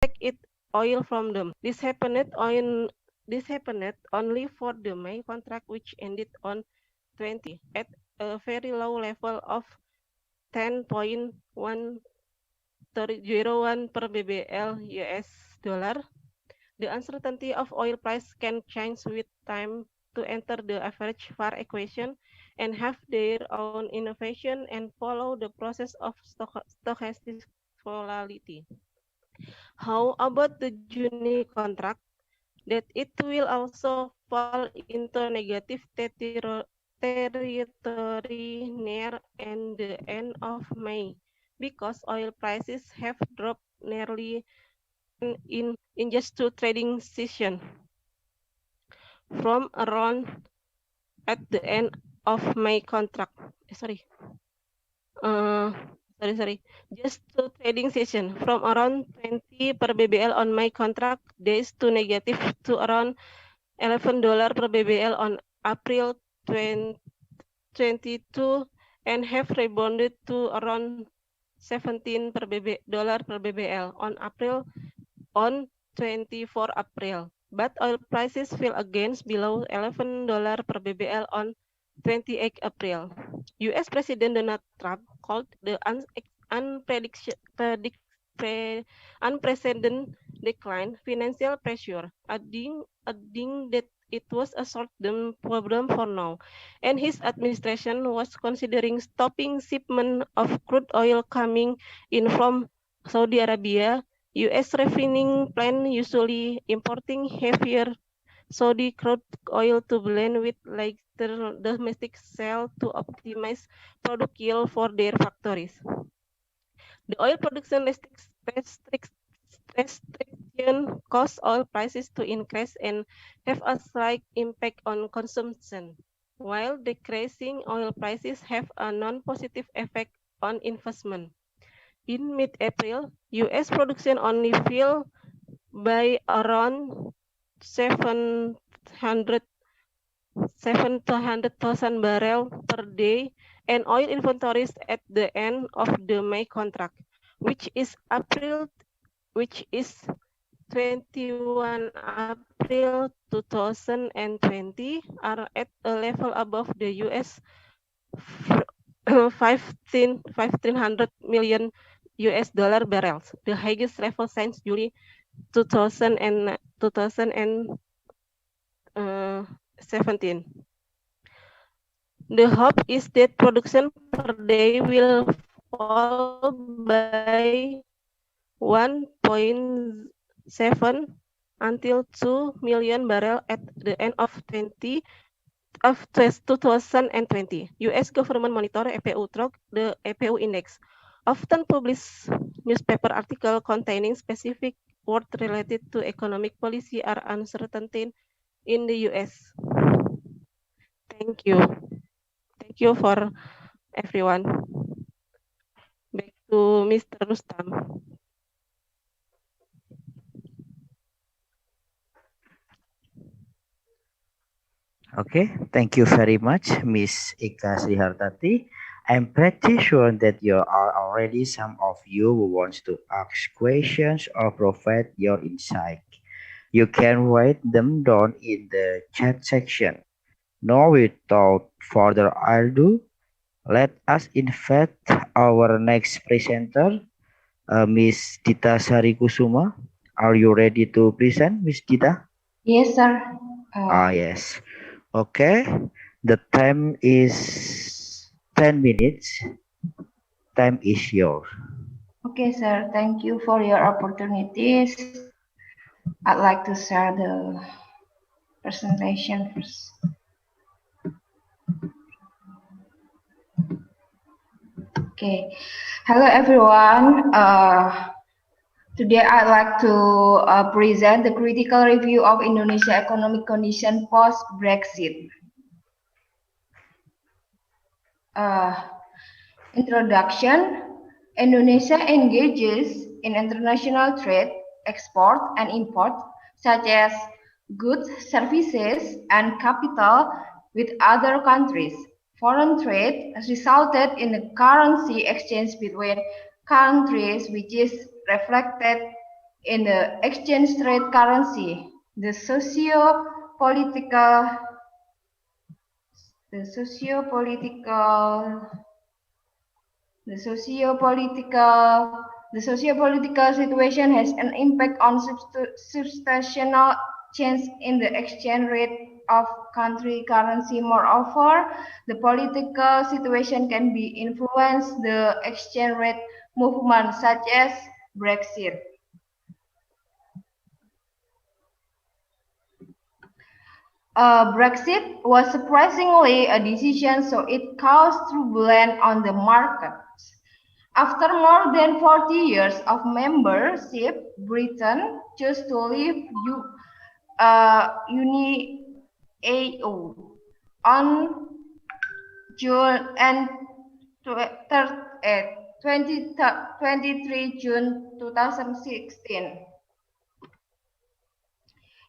take it oil from them. This happened only for the May contract, which ended on 20 at a very low level of 10.101 per BBL US dollar. The uncertainty of oil price can change with time to enter the average VAR equation and have their own innovation and follow the process of stochastic volatility. How about the Juni contract? That it will also fall into negative territory near and the end of May because oil prices have dropped nearly in just two trading sessions from around at the end of May contract. Sorry. Uh, sorry. Just two trading session from around 20 per BBL on May contract days to negative to around $11 per BBL on April 2022 and have rebounded to around 17 dollar per BBL on 24 April. But oil prices fell again below $11 per BBL on 28 April. US President Donald Trump called the unprecedented decline financial pressure, adding that it was a short-term problem for now, and his administration was considering stopping shipment of crude oil coming in from Saudi Arabia. U.S. refining plant usually importing heavier Saudi crude oil to blend with lighter domestic sale to optimize product yield for their factories. The oil production restriction cause oil prices to increase and have a slight impact on consumption, while decreasing oil prices have a non-positive effect on investment. In mid-April, U.S. production only fell by around 700,000 barrels per day, and oil inventories at the end of the May contract, which is 21 April 2020, are at a level above the US 1,500 million US dollar barrels, the highest level since July 2017. The hope is that production per day will fall by 1.7 until 2 million barrels at the end of 2020. U.S. government monitor EPU track the EPU index, often publish newspaper article containing specific words related to economic policy or uncertainty in the U.S. Thank you. Thank you for everyone. Back to Mr. Rustam. Okay, thank you very much, Miss Ika Srihartati. I'm pretty sure that you are already some of you who wants to ask questions or provide your insight. You can write them down in the chat section. Now, without further ado, let us invite our next presenter, Miss Dita Sarikusuma. Are you ready to present, Miss Dita? Yes, sir. Yes. Okay. The time is 10 minutes. Time is yours. Okay, sir. Thank you for your opportunities. I'd like to share the presentation first. Okay. Hello, everyone. Today I'd like to present the critical review of Indonesia economic condition post-Brexit. Introduction. Indonesia engages in international trade, export and import, such as goods, services, and capital with other countries. Foreign trade resulted in a currency exchange between countries which is reflected in the exchange rate currency. The socio-political the socio-political The socio-political situation has an impact on substantial change in the exchange rate of country currency. Moreover, the political situation can be influenced the exchange rate movement, such as Brexit. Brexit was surprisingly a decision, so it caused turbulence on the markets. After more than 40 years of membership, Britain chose to leave UNY on June and 23 June 2016.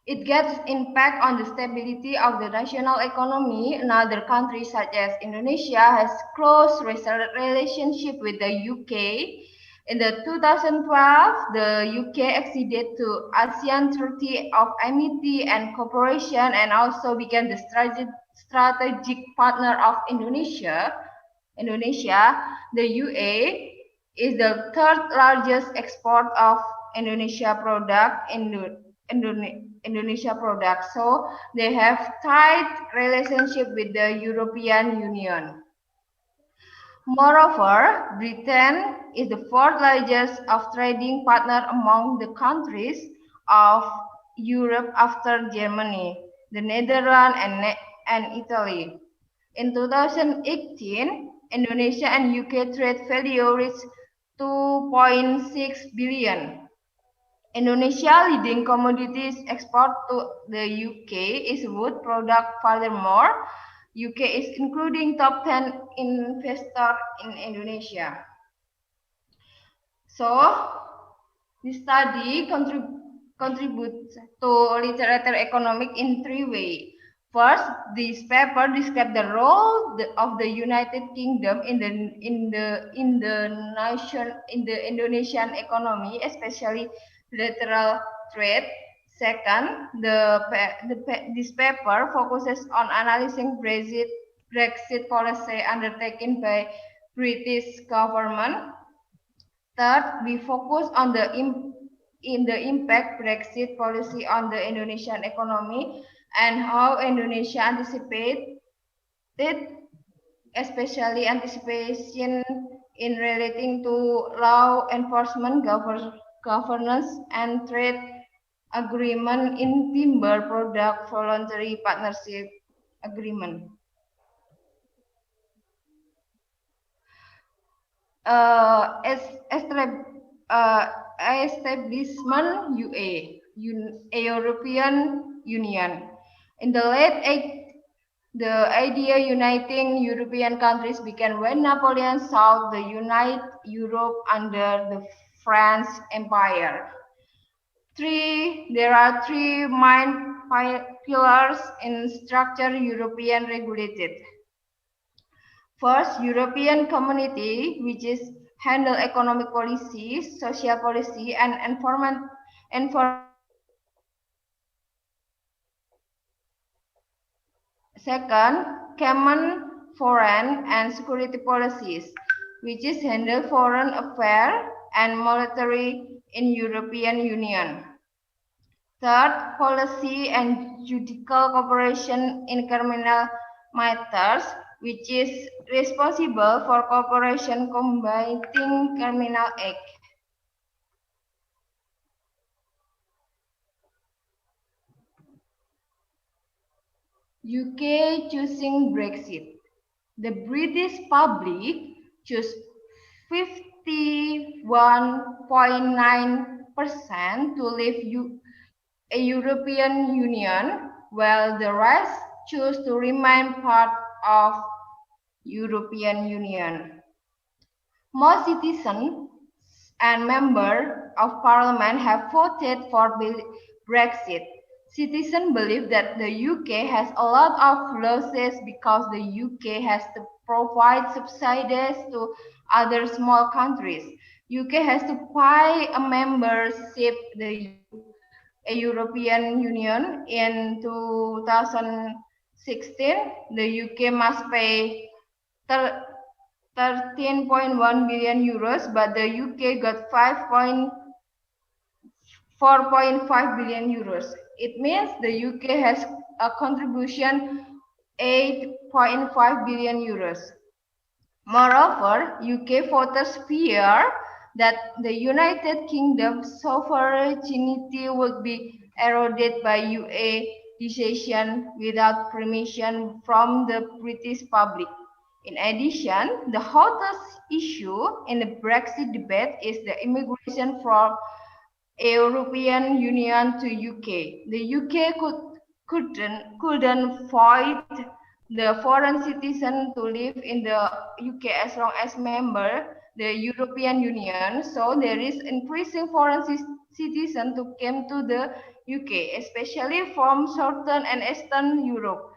It gets impact on the stability of the national economy. Another countries such as Indonesia has close relationship with the UK. In the 2012, the UK acceded to ASEAN Treaty of Amity and Cooperation and also became the strategic partner of Indonesia. The UAE is the third largest export of Indonesia product Indonesia products. So they have tight relationship with the European Union. Moreover, Britain is the fourth largest of trading partner among the countries of Europe after Germany, the Netherlands, and Italy. In 2018, Indonesia and UK trade value reached 2.6 billion. Indonesia leading commodities export to the UK is wood product. Furthermore, UK is including top 10 investor in Indonesia. So, this study contributes to literature economic in three ways. First, this paper describes the role of the United Kingdom in the Indonesian economy, especially bilateral trade. Second, this paper focuses on analyzing Brexit policy undertaken by British government. Third, we focus on the impact Brexit policy on the Indonesian economy and how Indonesia anticipated, especially anticipation in relating to law enforcement, governance, and trade agreement in timber product voluntary partnership agreement. Establishment European Union. In the late 80s, the idea uniting European countries began when Napoleon sought to unite Europe under the French Empire. There are three main pillars in structure European regulated. First, European Community, which is handle economic policy, social policy, and environment. Second, common foreign and security policies, which is handle foreign affairs and military in European Union. Third, policy and judicial cooperation in criminal matters, which is responsible for cooperation combating criminal acts. UK choosing Brexit. The British public chose 51.9% to leave a European Union, while the rest choose to remain part of European Union. Most citizens and members of parliament have voted for Brexit. Citizens believe that the UK has a lot of losses because the UK has to provide subsidies to other small countries. UK has to pay a membership a European Union in 2016. The UK must pay 13.1 billion euros, but the UK got 4.5 billion euros. It means the UK has a contribution 8.5 billion euros. Moreover, UK voters fear that the United Kingdom's sovereignty would be eroded by UA decision without permission from the British public. In addition, the hottest issue in the Brexit debate is the immigration from European Union to UK. The UK couldn't void the foreign citizen to live in the UK as long as member the European Union. So there is increasing foreign citizen to come to the UK, especially from Southern and Eastern Europe.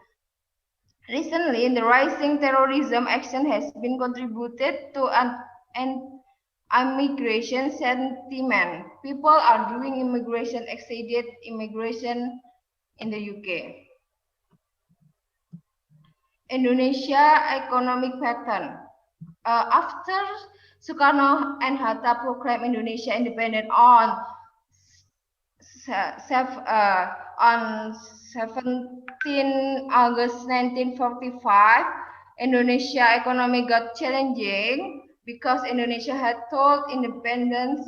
Recently, the rising terrorism action has been contributed to an immigration sentiment. People are doing immigration exceeded immigration in the UK. Indonesia economic pattern. After Soekarno and Hatta proclaimed Indonesia independent on 17 August 1945, Indonesia economy got challenging because Indonesia had told independence.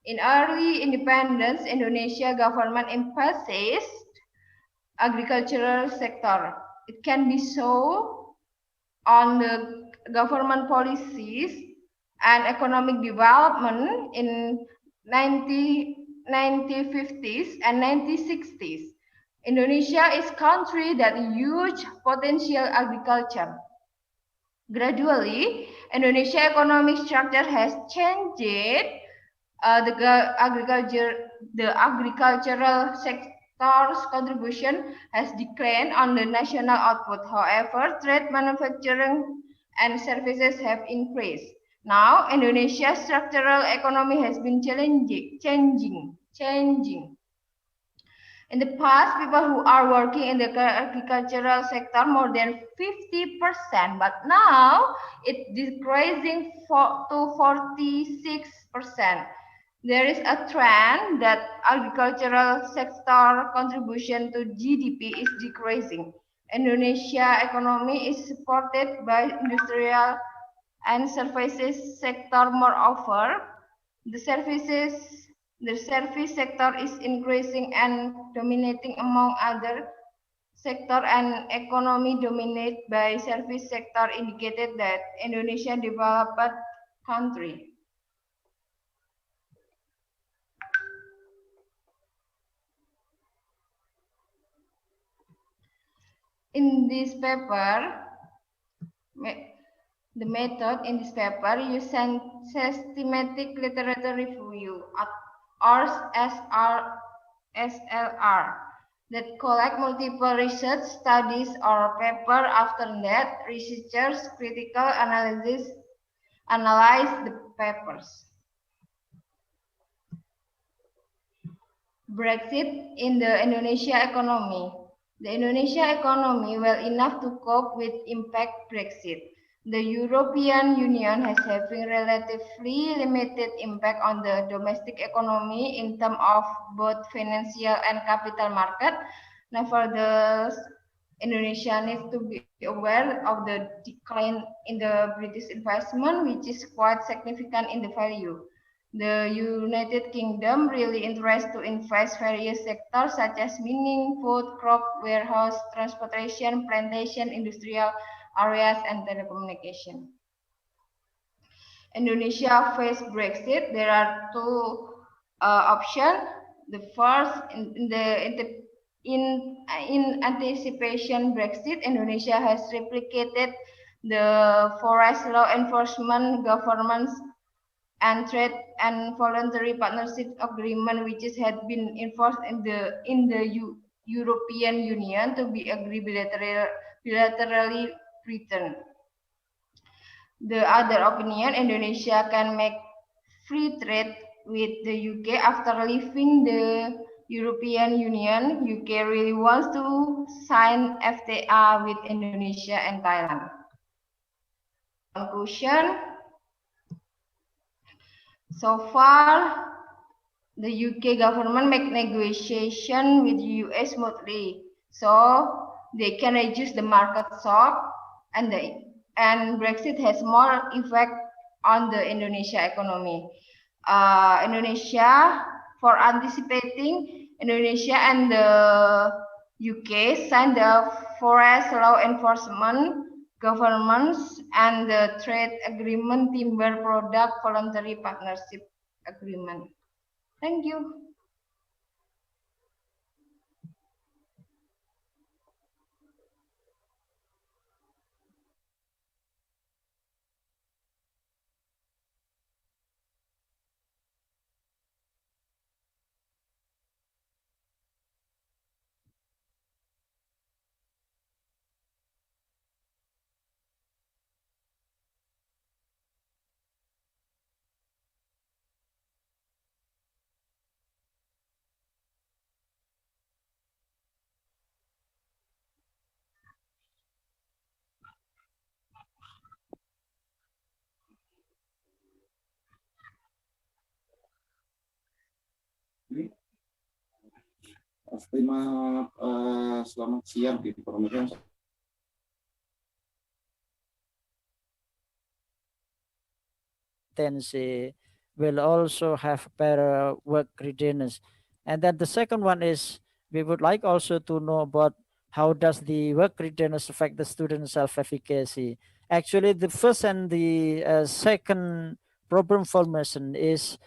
In early independence, Indonesia government emphasized agricultural sector. It can be so on the government policies and economic development in 1950s and 1960s. Indonesia is a country that huge potential agriculture. Gradually, Indonesia economic structure has changed. The agricultural sector's contribution has declined on the national output. However, trade, manufacturing, and services have increased. Now, Indonesia's structural economy has been changing. In the past, people who are working in the agricultural sector more than 50%, but now it's decreasing to 46%. There is a trend that agricultural sector contribution to GDP is decreasing. Indonesia economy is supported by industrial and services sector. Moreover, the service sector is increasing and dominating among other sector, and economy dominated by service sector indicated that Indonesia developed country. In this paper, the method in this paper use systematic literature review or SLR that collect multiple research studies or paper. After that, researchers critical analyze the papers. Brexit in the Indonesia economy. The Indonesia economy well enough to cope with impact Brexit. The European Union has having relatively limited impact on the domestic economy in terms of both financial and capital market. Nevertheless, Indonesia needs to be aware of the decline in the British investment, which is quite significant in the value. The United Kingdom really interested to invest various sectors such as mining, food, crop, warehouse, transportation, plantation, industrial areas, and telecommunication. Indonesia face Brexit. There are two options. The first, in anticipation Brexit, Indonesia has replicated the forest law enforcement governments and trade and voluntary partnership agreement, which had been enforced in the European Union to be agreed bilaterally written. The other opinion, Indonesia can make free trade with the UK after leaving the European Union. UK really wants to sign FTA with Indonesia and Thailand. Conclusion. So far, the UK government make negotiation with US smoothly, so they can reduce the market shock, and Brexit has more effect on the Indonesia economy. For anticipating, Indonesia and the UK signed the Forest Law Enforcement Governments and the Trade Agreement Timber Product Voluntary Partnership Agreement. Thank you. Selamat siang di program. Will also have better work readiness. And then the second one is we would like also to know about how does the work readiness affect the student self-efficacy. Actually, the first and the second problem formation is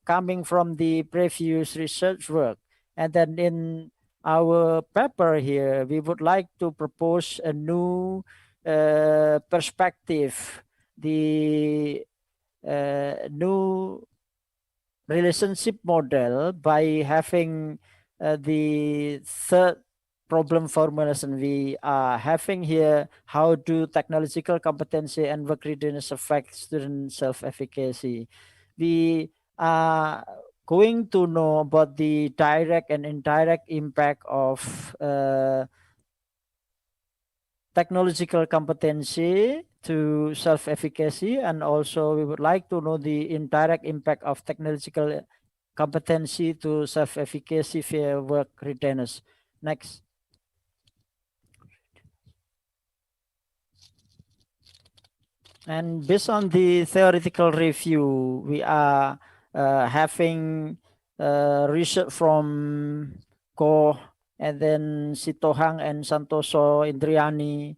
coming from the previous research work. And then in our paper here, we would like to propose a new perspective, the new relationship model by having the third problem formulation we are having here. How do technological competency and work readiness affect student self-efficacy? We are going to know about the direct and indirect impact of technological competency to self-efficacy, and also we would like to know the indirect impact of technological competency to self-efficacy via work readiness. Next. And based on the theoretical review, we are having research from Ko and then Sitohang and Santoso Indriani.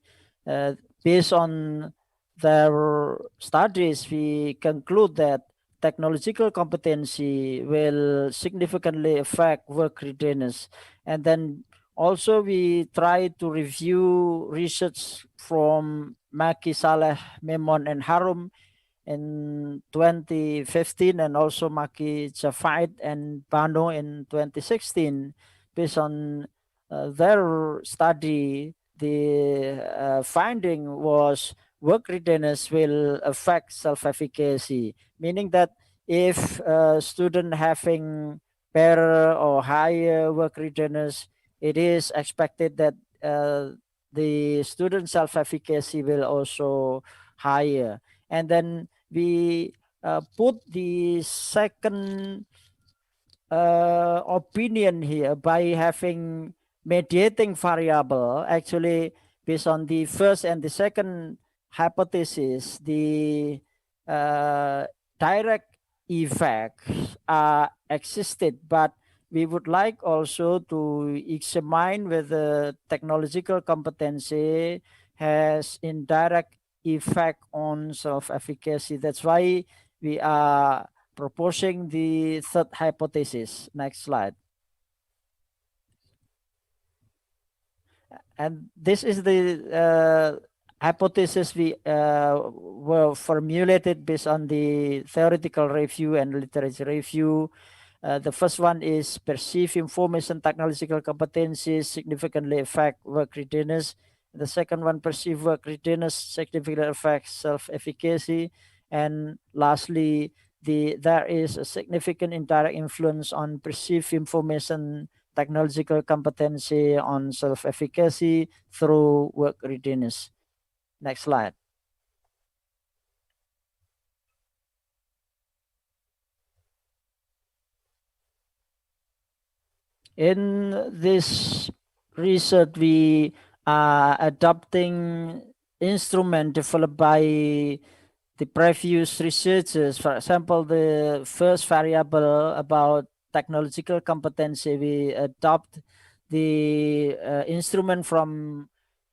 Based on their studies, we conclude that technological competency will significantly affect work readiness. And then also we try to review research from Maki, Saleh, Memon, and Harum in 2015, and also Maki, Jafait, and Bano in 2016. Based on their study, the finding was work readiness will affect self-efficacy, meaning that if a student having better or higher work readiness, it is expected that the student self-efficacy will also higher. And then we put the second opinion here by having mediating variable. Actually, based on the first and the second hypothesis, the direct effects are existed, but we would like also to examine whether technological competency has indirect effect on self-efficacy. That's why we are proposing the third hypothesis. Next slide. And this is the hypothesis we were formulated based on the theoretical review and literature review. The first one is perceived information technological competencies significantly affect work readiness. The second one, perceived work readiness significantly affects self-efficacy. And lastly, there is a significant indirect influence on perceived information technological competency on self-efficacy through work readiness. Next slide. In this research, we are adopting instrument developed by the previous researchers. For example, the first variable about technological competency, we adopt the instrument from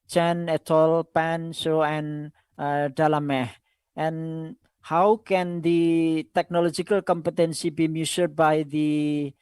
Chen et al., Pan, Shou, and Dalameh. And how can the technological competency be measured by the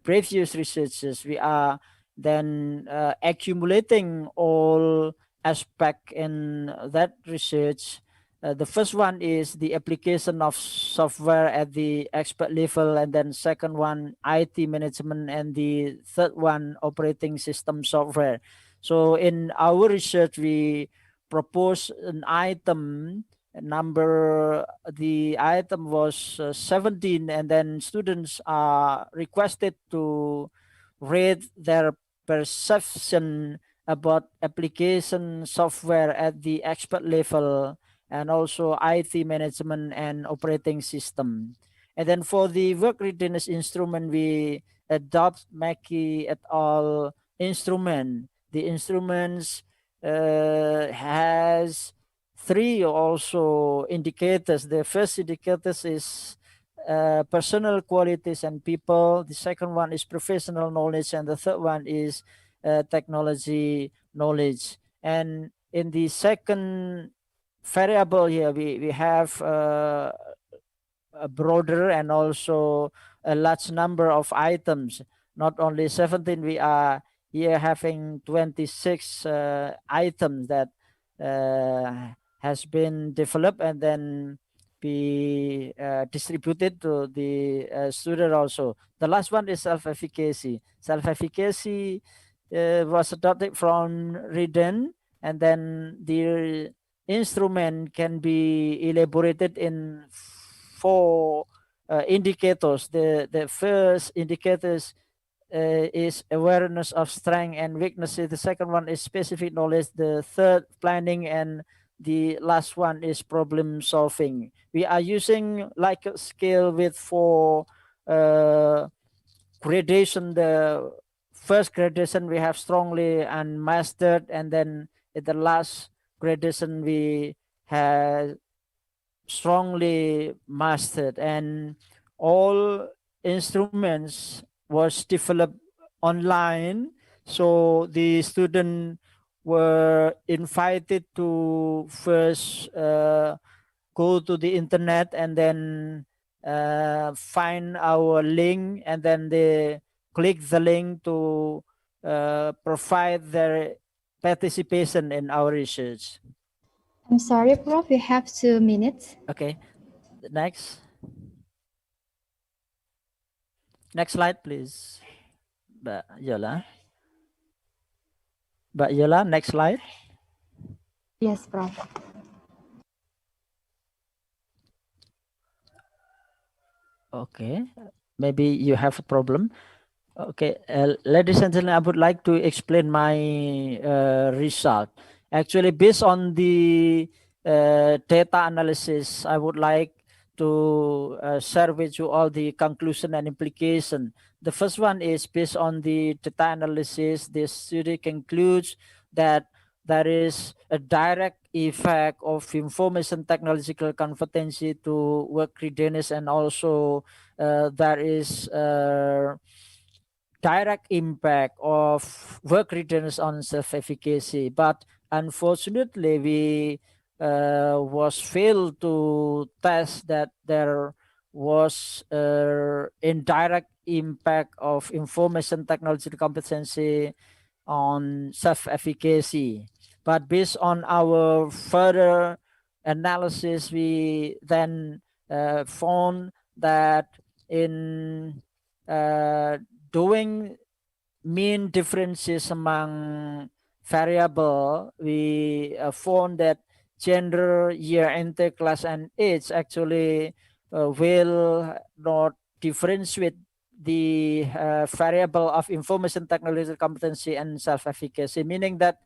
previous researchers? We are then accumulating all aspect in that research. The first one is the application of software at the expert level, and then second one, IT management, and the third one, operating system software. So in our research, we propose an item number. The item was 17, and then students are requested to rate their perception about application software at the expert level, and also IT management and operating system. And then for the work readiness instrument, we adopt Mackey et al. Instrument. The instruments has three also indicators. The first indicators is personal qualities and people. The second one is professional knowledge, and the third one is technology knowledge. And in the second variable here, we have a broader and also a large number of items. Not only 17, we are here having 26 items that has been developed and then be distributed to the student also. The last one is self-efficacy. Self-efficacy was adopted from Riden, and then the instrument can be elaborated in four indicators. The first indicators is awareness of strength and weaknesses. The second one is specific knowledge. The third, planning, and the last one is problem solving. We are using like a scale with four gradation. The first gradation we have strongly and mastered, and then at the last gradation we have strongly mastered. And all instruments was developed online, so the student were invited to first go to the internet and then find our link, and then they click the link to provide their participation in our research. I'm sorry, Prof, you have 2 minutes. Okay, next slide, please. Mbak Yola. Mbak Yola, next slide. Yes, Prof. Okay, maybe you have a problem. Okay, ladies and gentlemen, I would like to explain my result. Actually, based on the data analysis, I would like to share with you all the conclusion and implication. The first one is based on the data analysis. This study concludes that there is a direct effect of information technological competency to work readiness, and also there is direct impact of work readiness on self-efficacy. But unfortunately, we was failed to test that there was indirect impact of information technology competency on self-efficacy. But based on our further analysis, we then found that in doing mean differences among variable, we found that gender, year, intake, class, and age actually will not differentiate the variable of information technology competency and self-efficacy, meaning that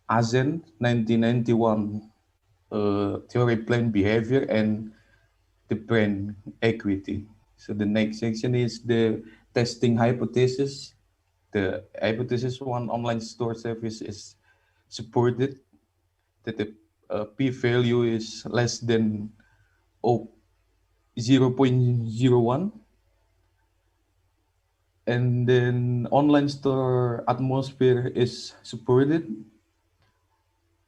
ASEN 1991 theory plan behavior and the brand equity. So the next section is the testing hypothesis. The hypothesis one online store service is supported that the p-value is less than 0.01, and then online store atmosphere is supported,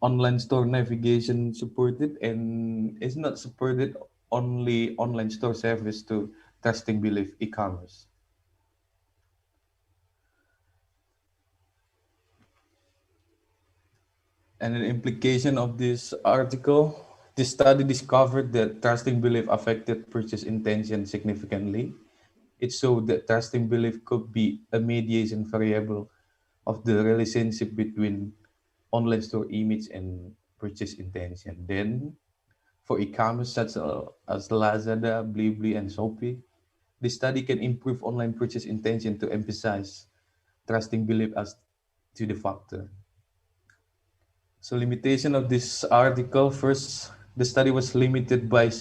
online store navigation supported, and is not supported only online store service to trusting belief e-commerce. And an implication of this article, this study discovered that trusting belief affected purchase intention significantly. It showed that trusting belief could be a mediation variable of the relationship between online store image and purchase intention. Then, for e-commerce such as Lazada, Blibli, and Shopee, the study can improve online purchase intention to emphasize trusting belief as to the factor. So limitation of this article, first, the study was limited by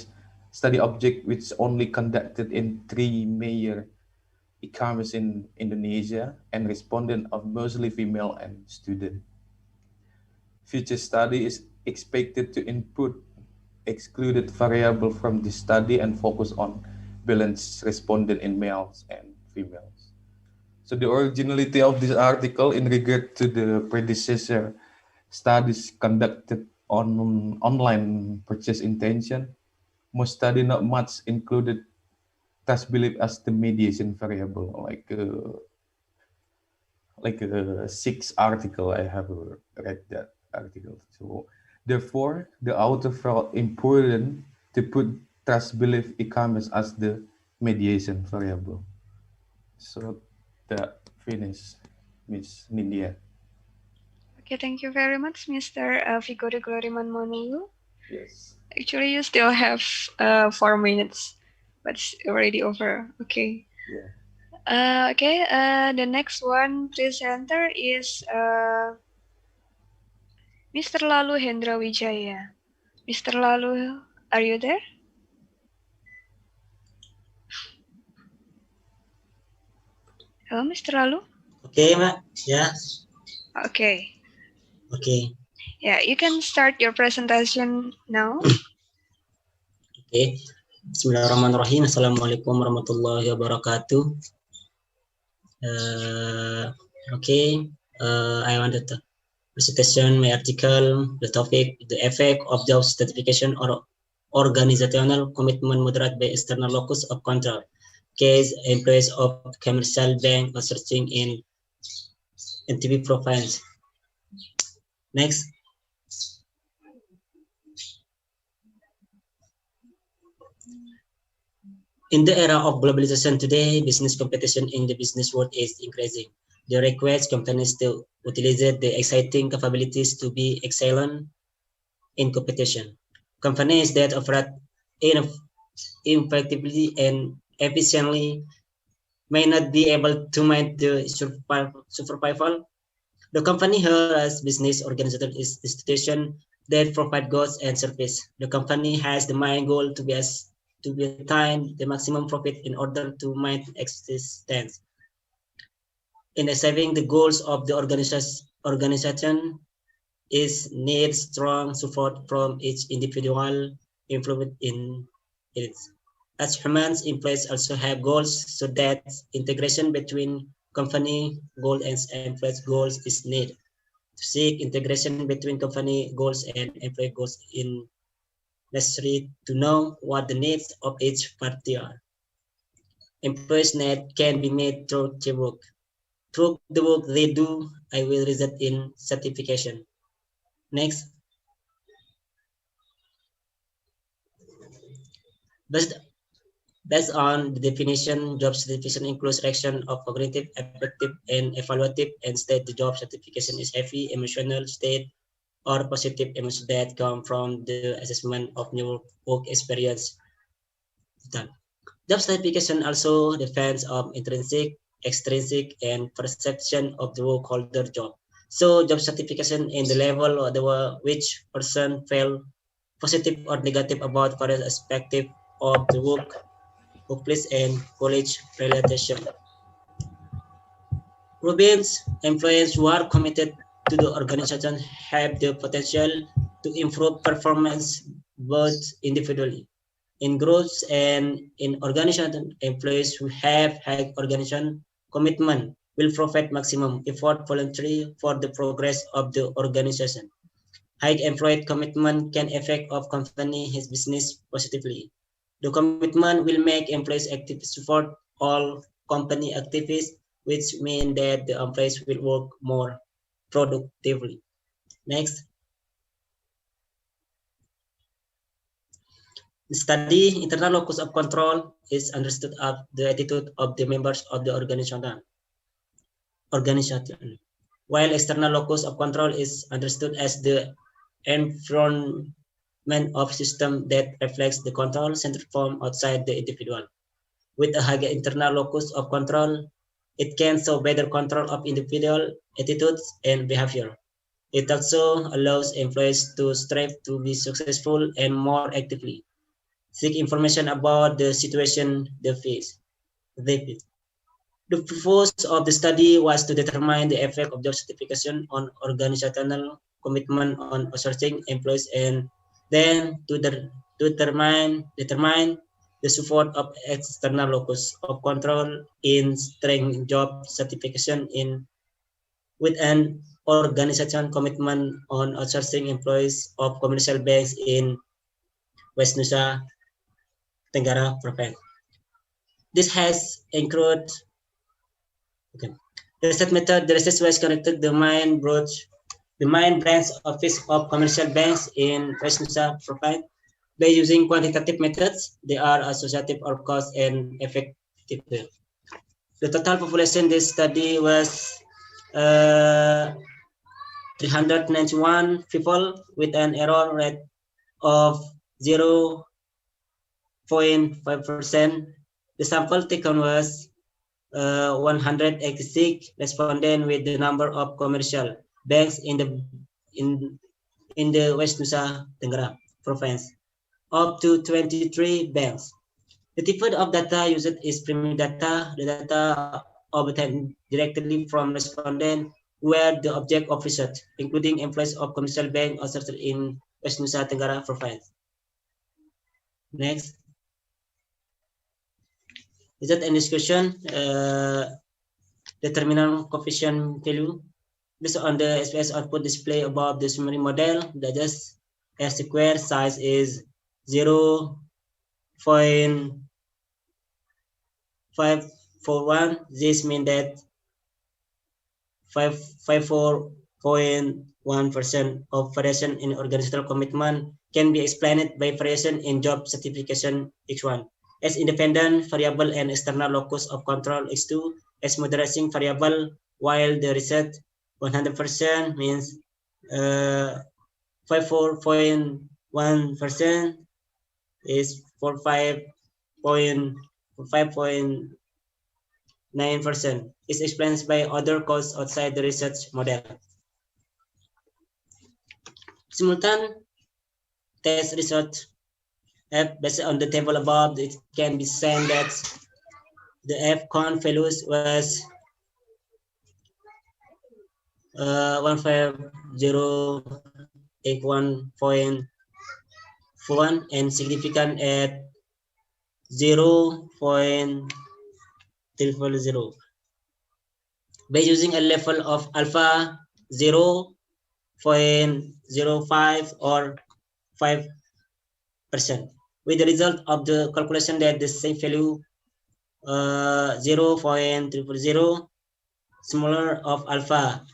study object which only conducted in 3 major e-commerce in Indonesia, and respondents are mostly female and student. Future study is expected to input excluded variable from the study and focus on balanced respondent in males and females. So the originality of this article in regard to the predecessor studies conducted on online purchase intention, most study not much included trust belief as the mediation variable, six article I have read that article. So therefore, the author felt important to put trust belief e-commerce as the mediation variable. So that finish, Miss Nindya. Okay, thank you very much, Mr. Vigore Gloriman Manulu. Yes. Actually, you still have 4 minutes, but it's already over. Okay. Yeah. Okay. The next one presenter is Mr. Lalu Hendra Wijaya. Mr. Lalu, are you there? Hello, Mr. Lalu. Okay, Mak. Yeah. Okay. Okay. Yeah, you can start your presentation now. Okay. Bismillahirrahmanirrahim. Assalamualaikum warahmatullahi wabarakatuh. Okay. I wanted to presentation my article, the topic, the effect of job certification or organizational commitment moderate by external locus of control. Case employees of commercial bank are searching in NTB profiles. Next. In the era of globalization today, business competition in the business world is increasing. The requires companies to utilize the exciting capabilities to be excellent in competition. Companies that operate effectively and efficiently may not be able to meet the survival. The company has business organization is institution that provide goods and service. The company has the main goal to attain the maximum profit in order to meet existence. In achieving the goals of the organization is needs strong support from each individual involved in it. As humans, employees also have goals, so that integration between company goals and employees goals is needed. To seek integration between company goals and employee goals in necessary to know what the needs of each party are. Employees' need can be made through teamwork. Through the work they do, I will result in certification. Next. Based on the definition, job certification includes action of cognitive, affective, and evaluative, and state the job certification is heavy emotional state or positive emotions that come from the assessment of new work experience. Job certification also depends on intrinsic, extrinsic, and perception of the work holder job. So job certification in the level or the which person felt positive or negative about various aspects of the workplace and college relation. Rubin's employees who are committed to the organization have the potential to improve performance both individually in groups and in organization. Employees who have high organization commitment will provide maximum effort voluntarily for the progress of the organization. High employee commitment can affect of company his business positively. The commitment will make employees active support all company activities, which mean that the employees will work more productively. Next. The study internal locus of control is understood as the attitude of the members of the organization. While external locus of control is understood as the environment of system that reflects the control centered from outside the individual. With a higher internal locus of control, it can show better control of individual attitudes and behavior. It also allows employees to strive to be successful and more actively seek information about the situation they face. The purpose of the study was to determine the effect of job certification on organizational commitment on outsourcing employees, and then to determine the support of external locus of control in strengthening job certification in with an organization commitment on outsourcing employees of commercial banks in West Nusa Tenggara Province. This has included the research method. The research was conducted the main branch office of commercial banks in West Nusa Province by using quantitative methods. They are associative or cost and effective. The total population this study was 391 people with an error rate of 0.5%. The sample taken was 186 respondents with the number of commercial banks in the West Nusa Tenggara Province, up to 23 banks. The type of data used is primary data, the data obtained directly from respondents were the object of research, including employees of commercial bank asserted in West Nusa Tenggara Province. Next. Result and discussion. Determinant coefficient value based on the ICEBESS output display above the summary model. The just S square size is 0.541. This means that 54.1% of variation in organizational commitment can be explained by variation in job certification X1 as independent variable and external locus of control X2 as moderating variable, while the reset 100% means 54.1% is 5.9% is explained by other causes outside the research model. Simultaneous test result based on the table above, it can be seen that the F-con values was 15081.41 and significant at 0.300. By using a level of alpha 0.05 or 5%, with the result of the calculation that the same value 0.300 smaller of alpha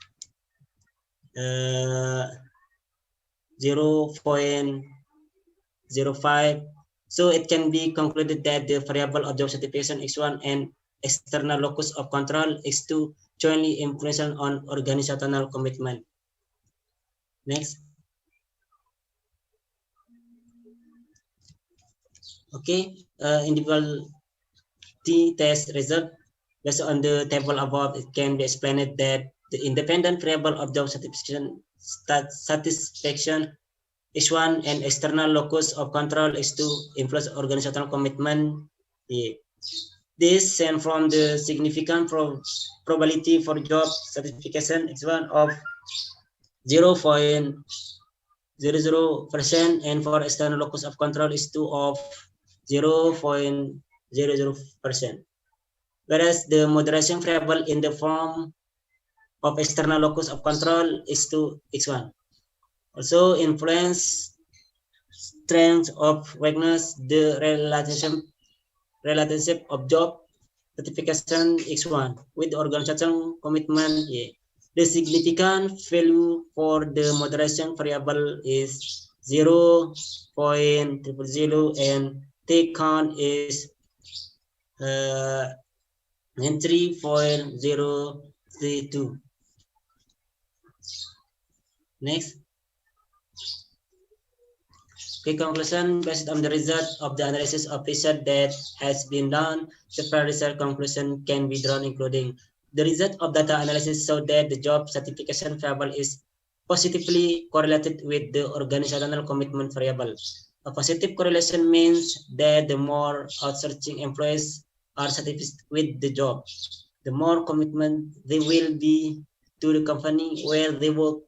0.05, so it can be concluded that the variable of job certification X1 and external locus of control X2 jointly influence on organizational commitment. Next. Okay, individual t-test result based on the table above, it can be explained that the independent variable of job satisfaction X1 and external locus of control X2 influence organizational commitment. Yeah. This stem from the significant probability for job certification X1 of 0.00% and for external locus of control X2 of 0.00%. Whereas the moderation variable in the form of external locus of control X2, X1 also influence strength of weakness, the relationship of job certification X1 with organization commitment. Yeah. The significant value for the moderation variable is 0.000 and take count is 3.032. Next. Okay, conclusion based on the result of the analysis of research that has been done, several research conclusions can be drawn, including the result of data analysis showed that the job certification variable is positively correlated with the organizational commitment variable. A positive correlation means that the more outsourcing employees are satisfied with the job, the more commitment they will be to the company where they work.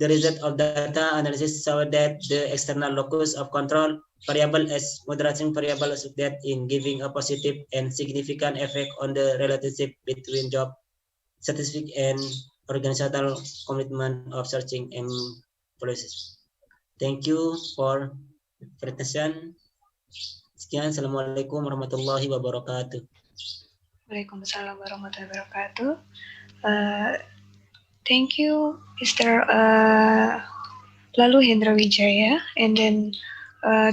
The result of data analysis show that the external locus of control variable as moderating variable that in giving a positive and significant effect on the relationship between job satisfaction and organizational commitment of searching and policies. Thank you for presentation. Sekian, Assalamualaikum warahmatullahi wabarakatuh. Waalaikumsalam warahmatullahi wabarakatuh. Thank you, Mr. Lalu Hendra Wijaya. And then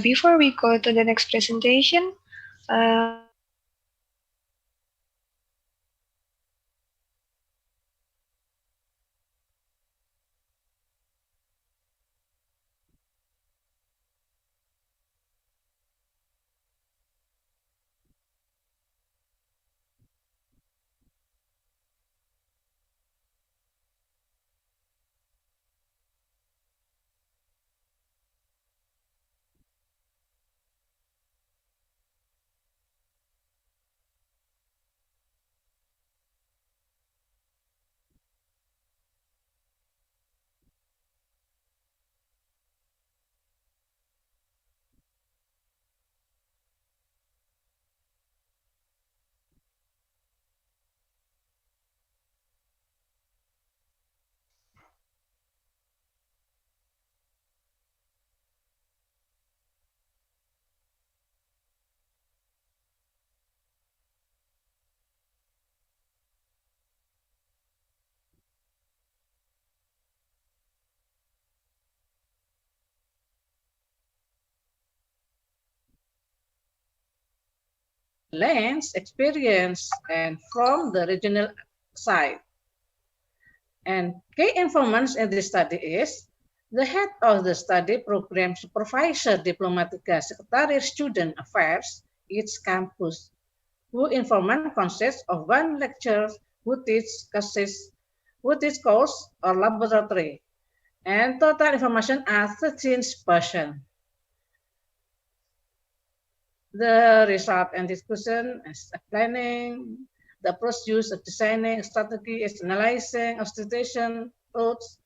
before we go to the next presentation, lens, experience, and from the regional side. And key informants in this study is the head of the study program supervisor Diplomatica Secretariat Student Affairs, each campus, who informant consists of one lecturer who teaches course or laboratory, and total information are 13 persons. The result and discussion is planning, the approach used of designing strategy is analyzing of situation, routes,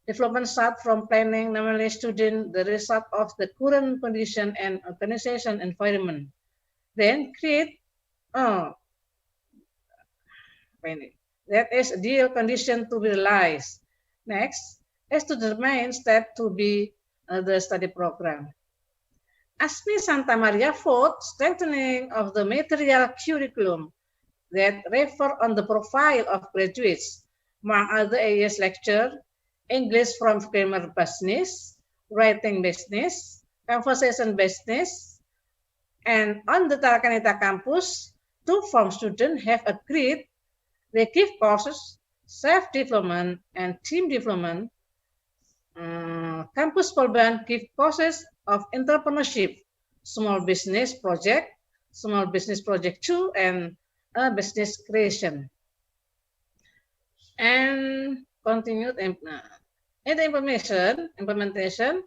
development start from planning, namely student, the result of the current condition and organization environment. Then create that is ideal condition to be realized. Next is to determine step to be the study program. ASMI Santa Maria vote strengthening of the material curriculum that refer on the profile of graduates, among other areas lecture, English from grammar business, writing business, conversation business, and on the Talcanita campus, 2 form students have agreed they give courses, self-development and team development. Campus Polban give courses of entrepreneurship, small business project 2, and business creation. And continued in the implementation,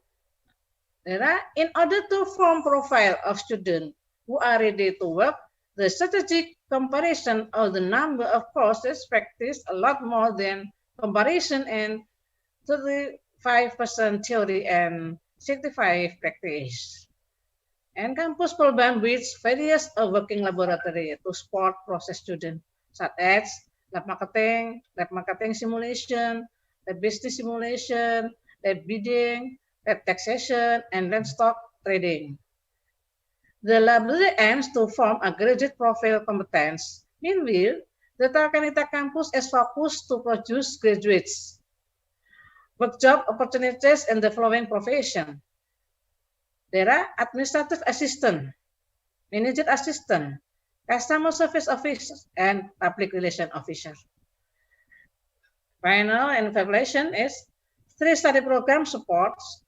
in order to form profile of students who are ready to work, the strategic comparison of the number of courses practiced a lot more than comparison and 35% theory and 65 practice. And campus Polban with various working laboratory to support process students, such as lab marketing simulation, lab business simulation, lab bidding, lab taxation, and land stock trading. The library aims to form a graduate profile competence. Meanwhile, the Talcanita campus is focused to produce graduates, work job opportunities in the following profession. There are administrative assistant, manager assistant, customer service officer, and public relation officer. Final and evaluation is 3 study program supports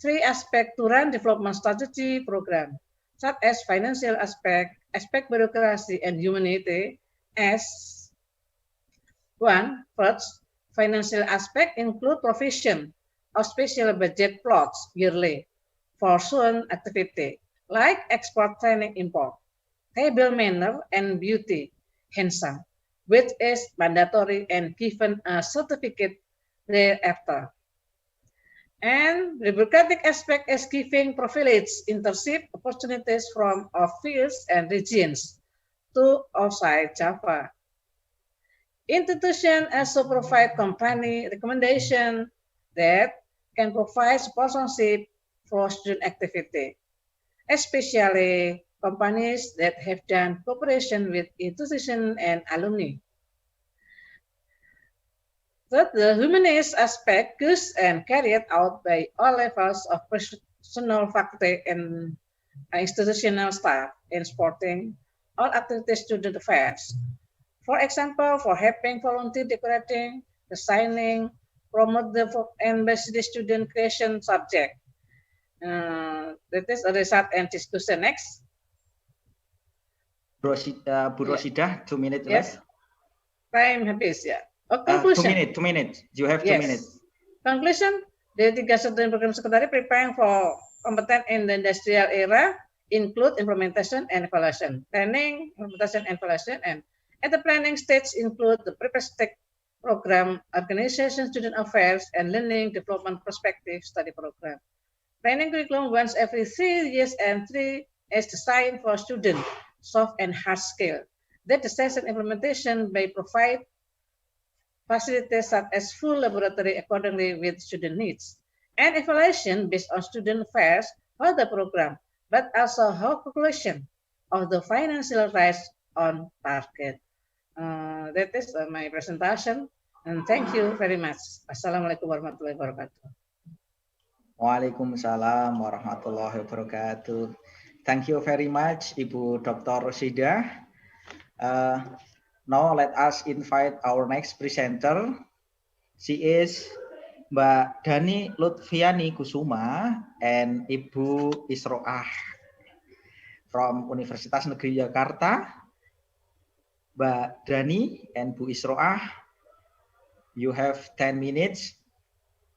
3 aspects to run development strategy program, such as financial aspect bureaucracy, and humanity. As 1, first, financial aspect include provision of special budget plots yearly for certain activity, like export training import, table manner and beauty, hands-on, which is mandatory and given a certificate thereafter. And the bureaucratic aspect is giving privileged internship opportunities from our fields and regions to outside Java. Institutions also provide company recommendation that can provide sponsorship for student activity, especially companies that have done cooperation with institutions and alumni. Third, the humanist aspect goes and carried out by all levels of personal faculty and institutional staff in supporting all activities student affairs. For example, for helping volunteer decorating, designing, promote the ambassador student creation subject. That is a result and discussion. Next. Bu Rosida, 2 minutes left. Time habis ya. Conclusion. 2 minutes. You have 2 minutes. Conclusion, the tiga student program secretary preparing for competent in the industrial era include implementation and evaluation. Planning, implementation, and evaluation, and at the planning stage include the pre-stage program, organization, student affairs, and learning development perspective study program. Planning curriculum once every 3 years and 3 is designed for student soft and hard skill. That the session implementation may provide facilities such as full laboratory accordingly with student needs, and evaluation based on student affairs for the program, but also how calculation of the financial rise on target. That is my presentation, and thank you very much. Assalamualaikum warahmatullahi wabarakatuh. Waalaikumsalam warahmatullahi wabarakatuh. Thank you very much, Ibu Dr. Rosida. Now let us invite our next presenter. She is Mbak Dani Lutfiani Kusuma and Ibu Isroah from Universitas Negeri Jakarta. Mbak Dani and Bu Isroah, you have 10 minutes.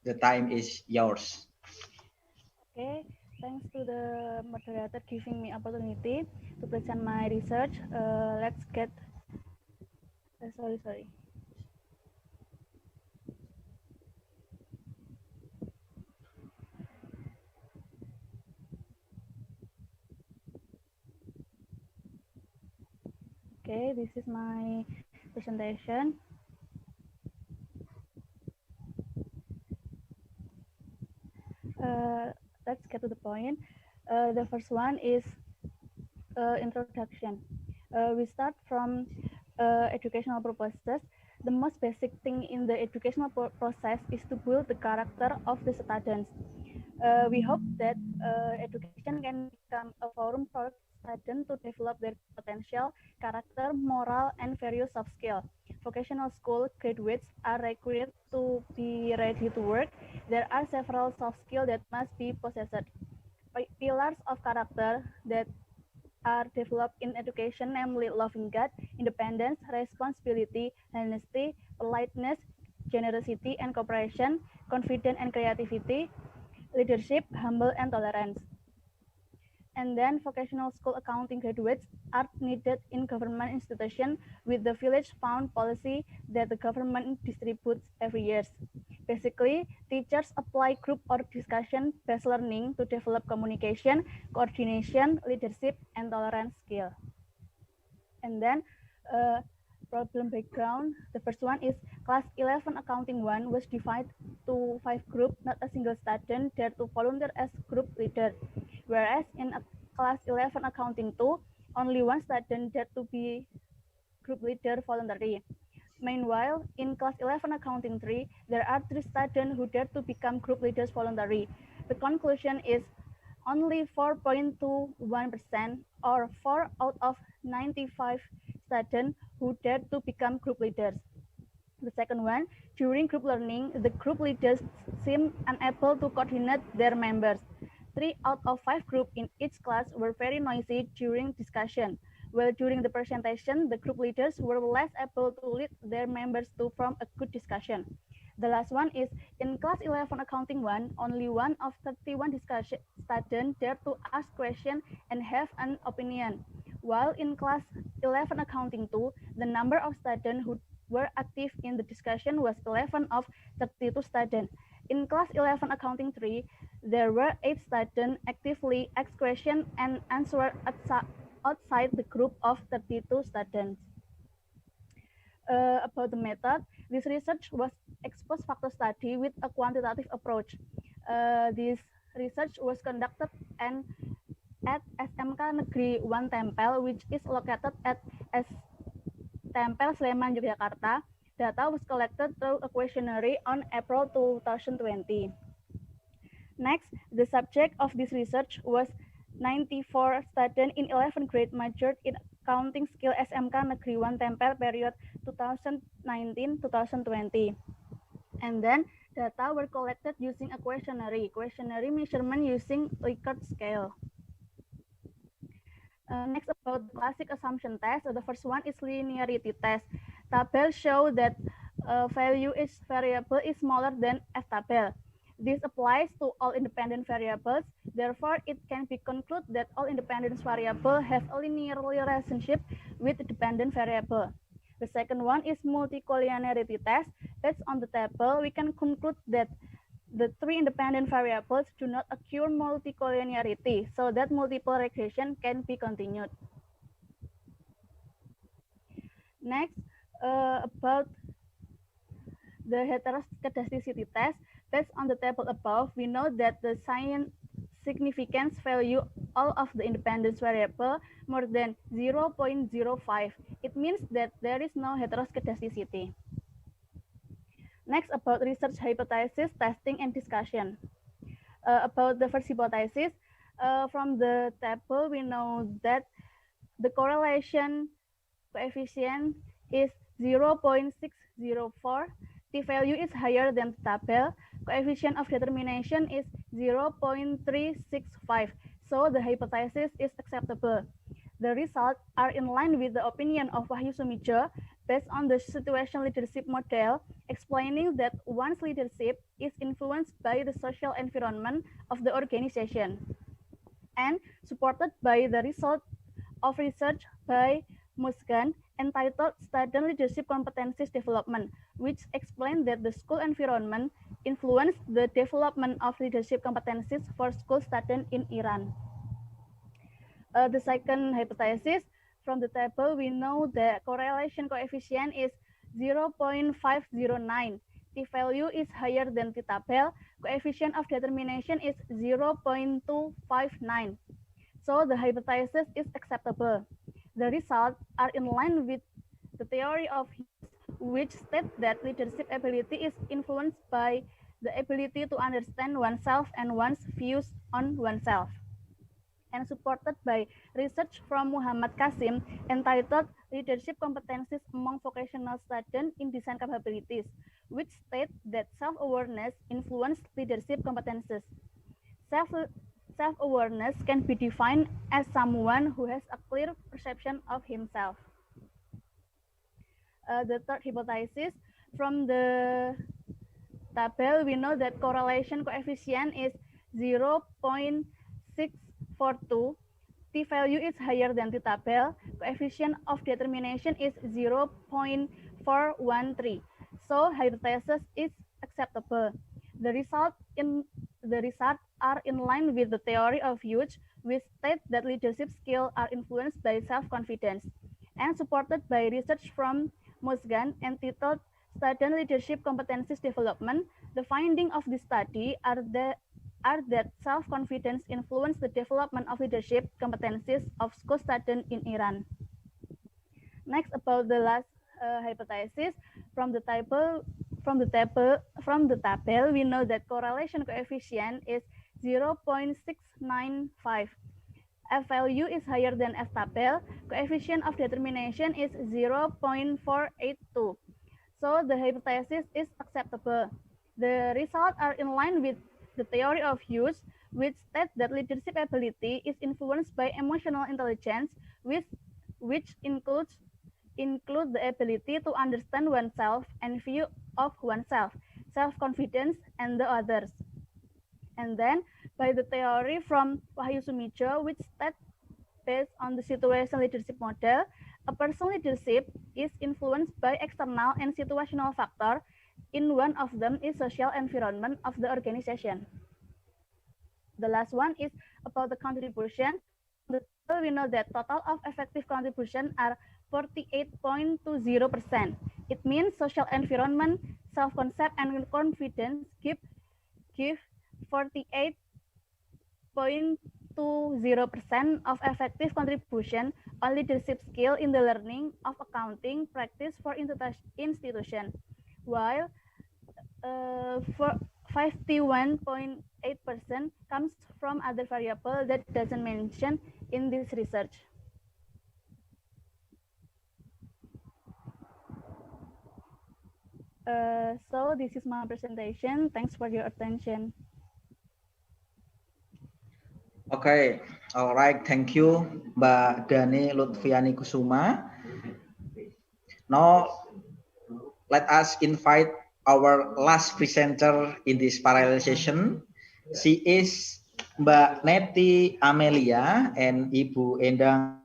The time is yours. Okay, thanks to the moderator giving me opportunity to present my research. Let's get, sorry. Okay, this is my presentation. Let's get to the point. The first one is introduction. We start from educational purposes. The most basic thing in the educational process is to build the character of the students. We hope that education can become a forum for students to develop their potential, character, moral, and various soft skills. Vocational school graduates are required to be ready to work. There are several soft skills that must be possessed. Pillars of character that are developed in education, namely loving God, independence, responsibility, honesty, politeness, generosity and cooperation, confidence and creativity, leadership, humble and tolerance. And then vocational school accounting graduates are needed in government institutions with the village fund policy that the government distributes every year. Basically, teachers apply group or discussion-based learning to develop communication, coordination, leadership, and tolerance skill. And then problem background. The first one is class 11 accounting 1 was divided to 5 groups, not a single student dared to volunteer as group leader. Whereas in class 11 accounting 2, only one student dared to be group leader voluntarily. Meanwhile, in class 11 accounting 3, there are 3 students who dared to become group leaders voluntarily. The conclusion is only 4.21% or 4 out of 95 students who dared to become group leaders. The second one, during group learning, the group leaders seemed unable to coordinate their members. 3 out of 5 groups in each class were very noisy during discussion, while during the presentation, the group leaders were less able to lead their members to form a good discussion. The last one is, in class 11 accounting 1, only 1 of 31 students dared to ask questions and have an opinion, while in class 11 accounting 2, the number of students who were active in the discussion was 11 of 32 students. In class 11 accounting 3, there were 8 students actively asked questions and answered outside the group of 32 students. About the method, this research was ex post facto study with a quantitative approach. This research was conducted at SMK Negeri 1 Tempel, which is located at S Tempel, Sleman, Yogyakarta. Data was collected through a questionnaire on April 2020. Next, the subject of this research was 94 students in 11th grade majored in accounting skill SMK Negeri 1 Tempel period 2019-2020. And then data were collected using a questionnaire measurement using Likert scale. Next, about the classic assumption test. The first one is linearity test. Tabel show that value is variable is smaller than F tabel. This applies to all independent variables. Therefore, it can be concluded that all independent variables have a linear relationship with the dependent variable. The second one is multicollinearity test. Based on the table, we can conclude that the 3 independent variables do not occur multicollinearity, so that multiple regression can be continued. Next, about the heteroscedasticity test. Based on the table above, we know that the significance value all of the independent variable more than 0.05. It means that there is no heteroscedasticity. Next, about research hypothesis, testing, and discussion. About the first hypothesis, from the table, we know that the correlation coefficient is 0.604. The value is higher than the table. Coefficient of determination is 0.365. So the hypothesis is acceptable. The results are in line with the opinion of Wahyu Sumijo based on the situation leadership model, explaining that one's leadership is influenced by the social environment of the organization, and supported by the result of research by Musgan entitled Student Leadership Competencies Development, which explained that the school environment influenced the development of leadership competencies for school students in Iran. The second hypothesis, from the table, we know the correlation coefficient is 0.509. The value is higher than the table. Coefficient of determination is 0.259. So the hypothesis is acceptable. The results are in line with the theory of Hughes, which states that leadership ability is influenced by the ability to understand oneself and one's views on oneself, and supported by research from Muhammad Qasim entitled Leadership Competencies Among Vocational Students in Design Capabilities, which states that self-awareness influences leadership competencies. Self-awareness can be defined as someone who has a clear perception of himself. The third hypothesis, from the table, we know that correlation coefficient is 0.642. The value is higher than the table. Coefficient of determination is 0.413. So hypothesis is acceptable. The results are in line with the theory of Hughes, which states that leadership skills are influenced by self-confidence, and supported by research from Musgan entitled Student Leadership Competencies Development. The findings of this study are that self-confidence influences the development of leadership competencies of school students in Iran. Next, about the last hypothesis, from the table, we know that correlation coefficient is 0.695. F value is higher than F tabel. Coefficient of determination is 0.482. So the hypothesis is acceptable. The results are in line with the theory of Hughes, which states that leadership ability is influenced by emotional intelligence, which include the ability to understand oneself and view of oneself, self-confidence, and the others. And then by the theory from Wahyu Sumijo, which states based on the situational leadership model, a personal leadership is influenced by external and situational factors. In one of them is social environment of the organization. The last one is about the contribution. From the table, we know that total of effective contribution are 48.20%. It means social environment, self-concept, and confidence give 48.20% of effective contribution on leadership skill in the learning of accounting practice for institution, while for 51.8% comes from other variable that doesn't mention in this research. So this is my presentation. Thanks for your attention. Okay, all right. Thank you, Mbak Dani Lutfiani Kusuma. Now, let us invite our last presenter in this parallel session. She is Mbak Neti Amelia and Ibu Endang.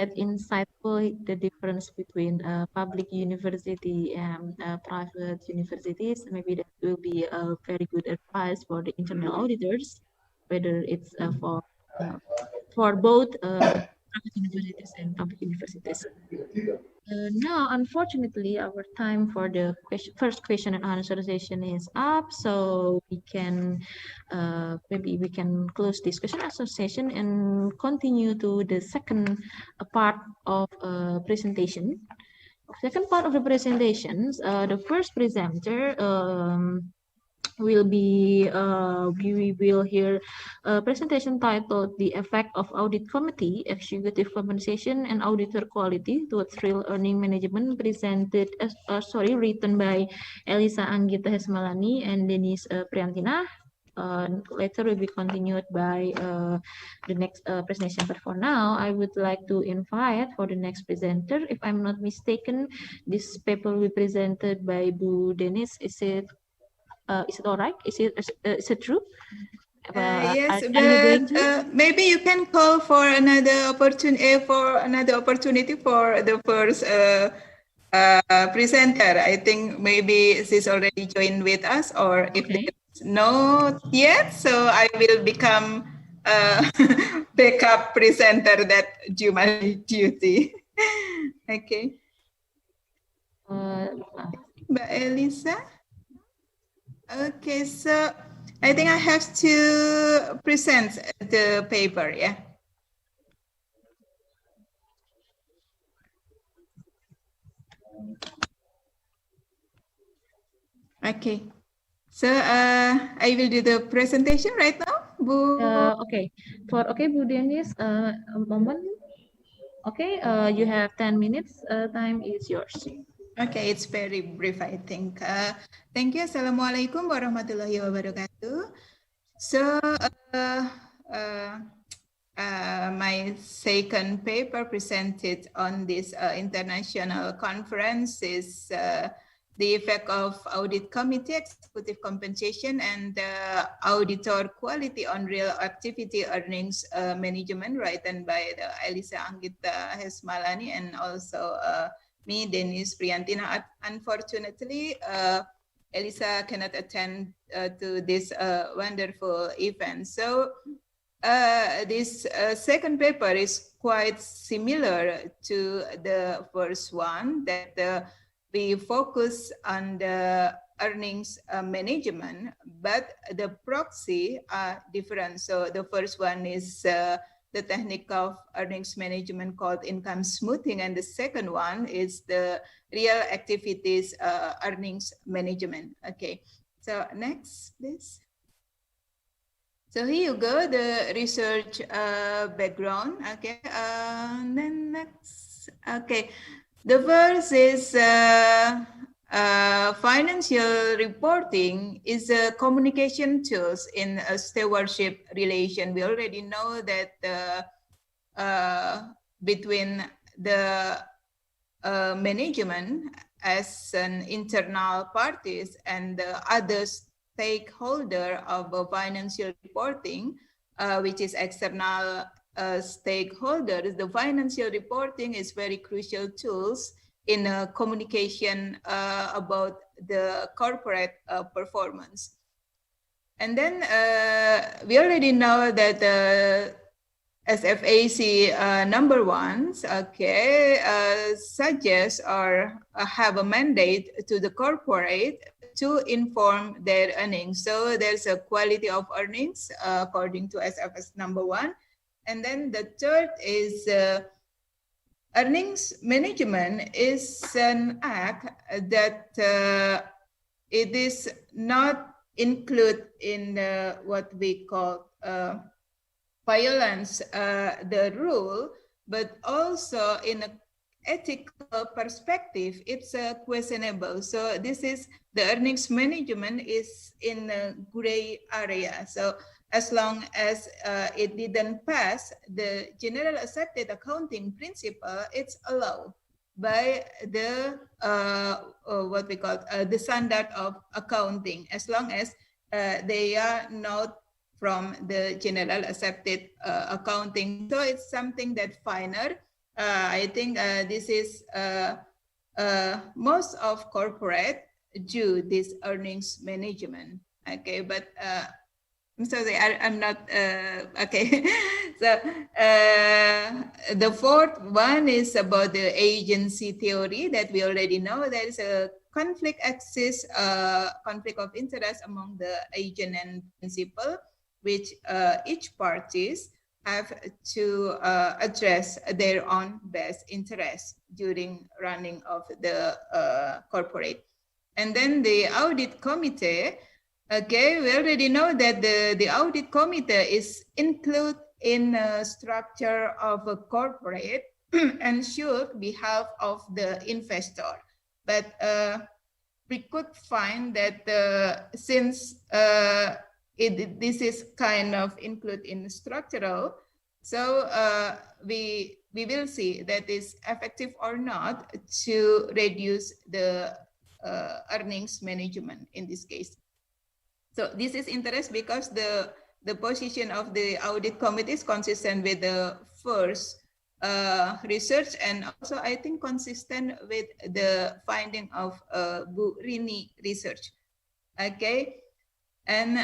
Insightful the difference between public university and private universities. Maybe that will be a very good advice for the internal auditors, whether it's for both private universities and public universities. Now, unfortunately, our time for the first question and answer session is up, so we can maybe we can close this question and answer session and continue to the second part of presentation. Second part of the presentations, the first presenter will be we will hear a presentation titled "The Effect of Audit Committee, Executive Compensation and Auditor Quality Towards Real Earning Management," presented written by Elisa Anggita Hesmalani and Denise Priantina. Later will be continued by the next presentation. But for now, I would like to invite for the next presenter. If I'm not mistaken, this paper will be presented by Bu Denise. Is it all right? Is it true? Yes, but maybe you can call for another opportunity for the first presenter. I think maybe she's already joined with us, or if there's not yet, so I will become backup presenter that do my duty. Okay. Mbak Elisa. Okay, so I think I have to present the paper, yeah. Okay. So I will do the presentation right now, Bu. Okay. Okay, Bu Dennis, a moment. Okay, you have 10 minutes. Time is yours. Okay, it's very brief, I think. Thank you. Assalamualaikum warahmatullahi wabarakatuh. So, my second paper presented on this international conference is the effect of Audit Committee executive compensation and auditor quality on real activity earnings management, written by the Elisa Anggita Hesmalani and also me, Dennis Priantina. Unfortunately, Elisa cannot attend to this wonderful event. So this second paper is quite similar to the first one, that we focus on the earnings management, but the proxy are different. So the first one is the technique of earnings management called income smoothing, and the second one is the real activities earnings management. Okay, so next, please. So here you go, the research background. Okay, then next. Okay, the first is financial reporting is a communication tools in a stewardship relation. We already know that between the management as an internal parties and the other stakeholder of financial reporting, which is external stakeholders, the financial reporting is very crucial tools in communication about the corporate performance. And then we already know that SFAC number ones, okay, suggest or have a mandate to the corporate to inform their earnings. So there's a quality of earnings according to SFS number one. And then the third is earnings management is an act that it is not included in what we call violence the rule, but also in a ethical perspective, it's questionable. So this is the earnings management is in a gray area. So as long as it didn't pass the general accepted accounting principle, it's allowed by the what we call the standard of accounting, as long as they are not from the general accepted accounting. So it's something that finer. I think this is most of corporate do this earnings management. Okay, but I'm sorry, I'm not okay. So the fourth one is about the agency theory that we already know. There is a conflict axis, conflict of interest among the agent and principal, which each parties have to address their own best interest during running of the corporate. And then the audit committee, okay, we already know that the audit committee is included in the structure of a corporate and should be half of the investor. But we could find that since this is kind of included in structural, so we will see that is effective or not to reduce the earnings management in this case. So this is interest because the position of the audit committee is consistent with the first research, and also I think consistent with the finding of Bu Rini research. Okay. And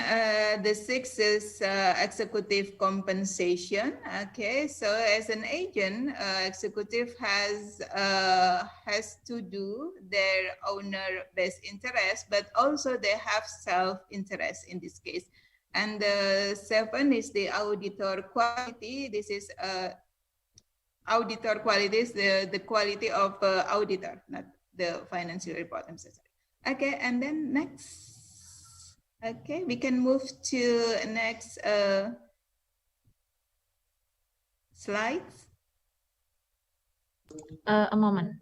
the sixth is executive compensation. Okay, so as an agent, executive has to do their owner best interest, but also they have self-interest in this case. And the 7 is the auditor quality. This is auditor quality is the quality of auditor, not the financial report. I'm so sorry. Okay, and then next. Okay, we can move to next slides. A moment.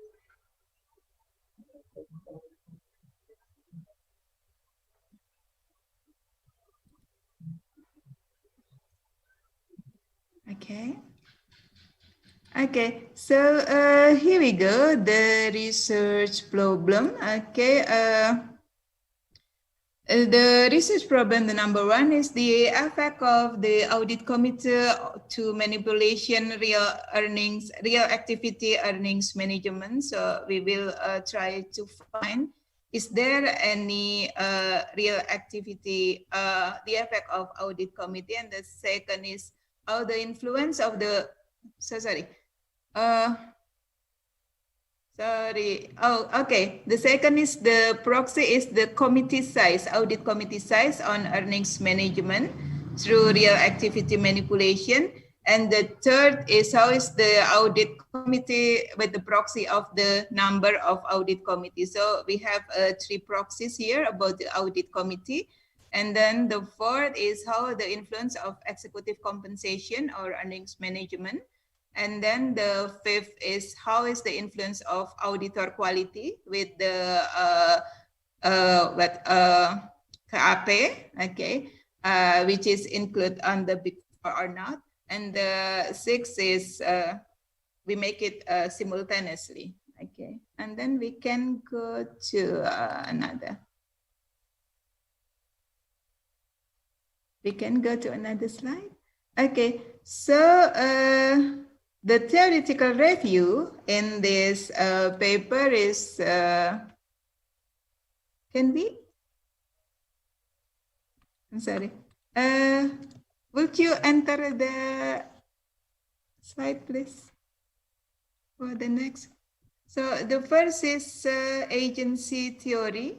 Okay. Okay, so here we go, the research problem. Okay, the research problem, the number 1 is the effect of the audit committee to manipulation real earnings, real activity earnings management. So we will try to find, is there any real activity, the effect of audit committee? And the second is how the influence of the, Oh, okay. The second is the proxy is the committee size, audit committee size on earnings management through real activity manipulation. And the third is how is the audit committee with the proxy of the number of audit committees. So we have 3 proxies here about the audit committee. And then the fourth is how the influence of executive compensation or earnings management. And then the fifth is how is the influence of auditor quality with the KAP, okay, which is included on the Big Four or not. And the sixth is we make it simultaneously, okay. And then we can go to another. We can go to another slide. Okay, so the theoretical review in this paper is, can we? I'm sorry. Would you enter the slide, please, for the next? So the first is agency theory.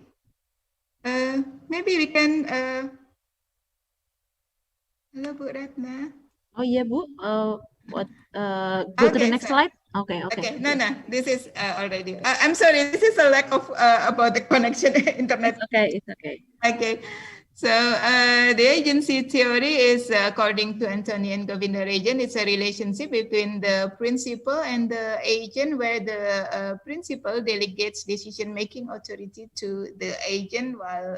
Maybe we can, hello, Bu Ratna. Oh yeah, Bu. Go to the next slide. Okay. Okay. No. This is already. I'm sorry. This is a lack of about the connection internet. It's okay. It's okay. Okay. So the agency theory is according to Anthony and Govinda Rajan. It's a relationship between the principal and the agent, where the principal delegates decision-making authority to the agent, while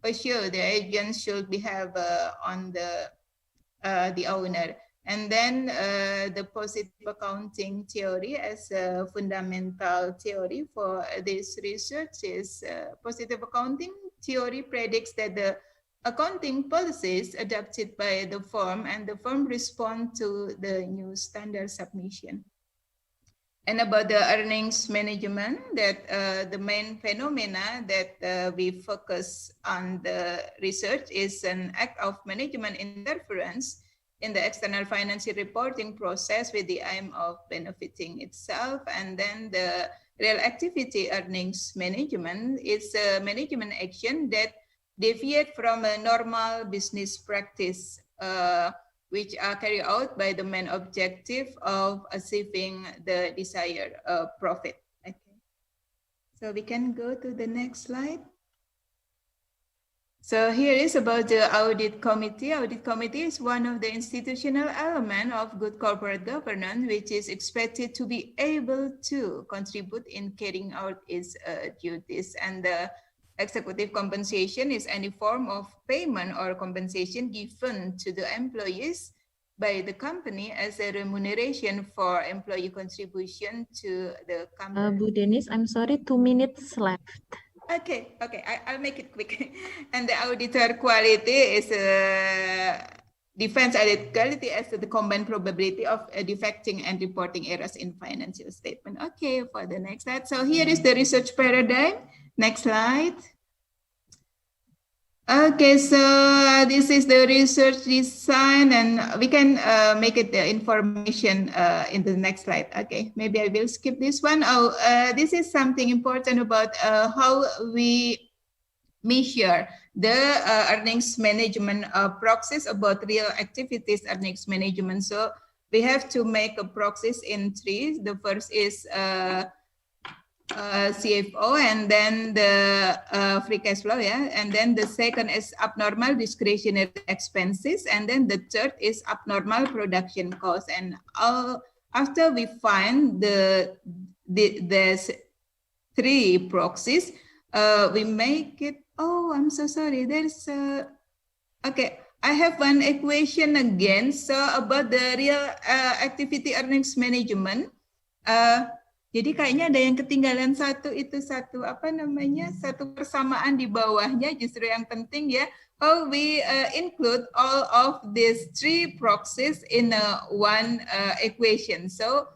for sure the agent should behave on the owner. And then the positive accounting theory as a fundamental theory for this research is positive accounting theory predicts that the accounting policies adopted by the firm and the firm respond to the new standard submission. And about the earnings management, that the main phenomena that we focus on the research is an act of management interference in the external financial reporting process with the aim of benefiting itself. And then the real activity earnings management is a management action that deviate from a normal business practice, which are carried out by the main objective of achieving the desired profit. Okay. So we can go to the next slide. So here is about the audit committee. Audit committee is one of the institutional elements of good corporate governance, which is expected to be able to contribute in carrying out its duties. And the executive compensation is any form of payment or compensation given to the employees by the company as a remuneration for employee contribution to the company. Bu Dennis, I'm sorry, 2 minutes left. Okay, I'll make it quick. And the auditor quality is defense audit quality as the combined probability of defecting and reporting errors in financial statement. Okay, for the next slide. So here is the research paradigm. Next slide. Okay, so this is the research design, and we can make it the information in the next slide. Okay, maybe I will skip this one. This is something important about how we measure the earnings management proxies about real activities earnings management. So we have to make a proxies in three. The first is CFO, and then the free cash flow, yeah, and then the second is abnormal discretionary expenses, and then the third is abnormal production cost. And after we find the three proxies, we make it. Oh, I'm so sorry. There's okay. I have one equation again. So about the real activity earnings management. Jadi kayaknya ada yang ketinggalan satu, itu satu apa namanya, satu persamaan di bawahnya justru yang penting ya. How we include all of these three proxies in one equation. So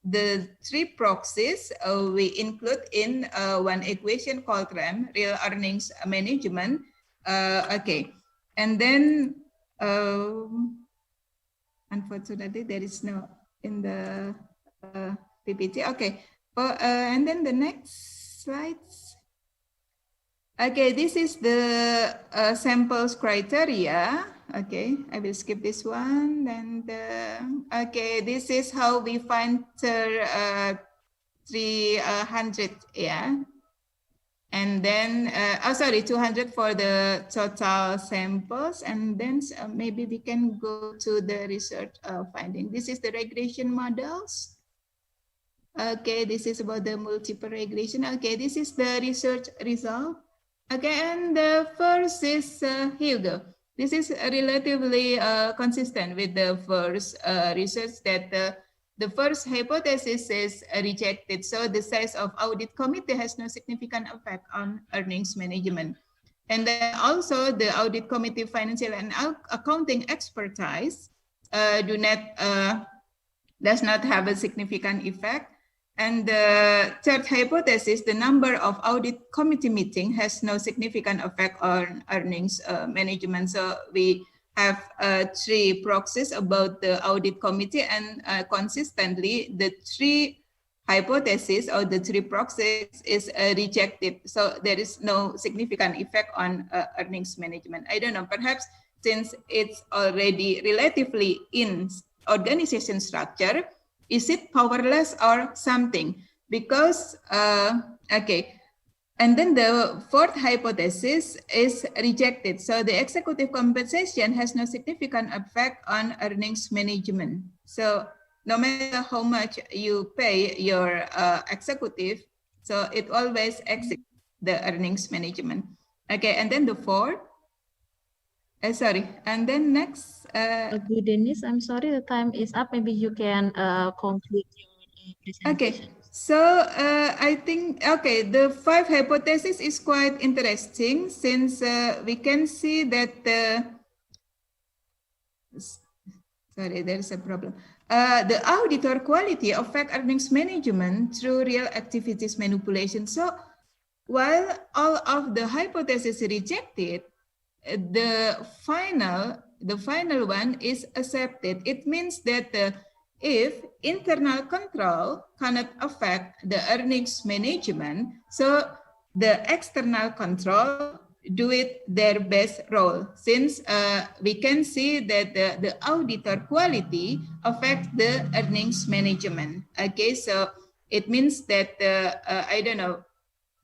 the three proxies we include in one equation called RAM, real earnings management. Okay, and then unfortunately there is no in the PPT. Okay, and then the next slides. Okay, this is the samples criteria. Okay, I will skip this one. And okay, this is how we find 300. Yeah. And then, oh, sorry, 200 for the total samples. And then maybe we can go to the research finding. This is the regression models. Okay, this is about the multiple regression. Okay, this is the research result. Okay, and the first is, here you go. This is relatively consistent with the first research that the first hypothesis is rejected. So the size of audit committee has no significant effect on earnings management. And then also the audit committee financial and accounting expertise does not have a significant effect. And the third hypothesis, the number of audit committee meeting has no significant effect on earnings management. So we have three proxies about the audit committee, and consistently the three hypotheses or the three proxies is rejected. So there is no significant effect on earnings management. I don't know, perhaps since it's already relatively in organization structure, is it powerless or something? Because, okay. And then the fourth hypothesis is rejected. So the executive compensation has no significant effect on earnings management. So no matter how much you pay your executive, so it always exceeds the earnings management. Okay, and then the fourth, sorry, and then next. Bu Dennis, I'm sorry, the time is up. Maybe you can conclude your presentation. Okay, so I think, okay, the five hypothesis is quite interesting since we can see that sorry, there's a problem. The auditor quality affect earnings management through real activities manipulation. So while all of the hypotheses rejected, the final one is accepted. It means that if internal control cannot affect the earnings management, so the external control do it their best role, since we can see that the auditor quality affects the earnings management. Okay, so it means that I don't know,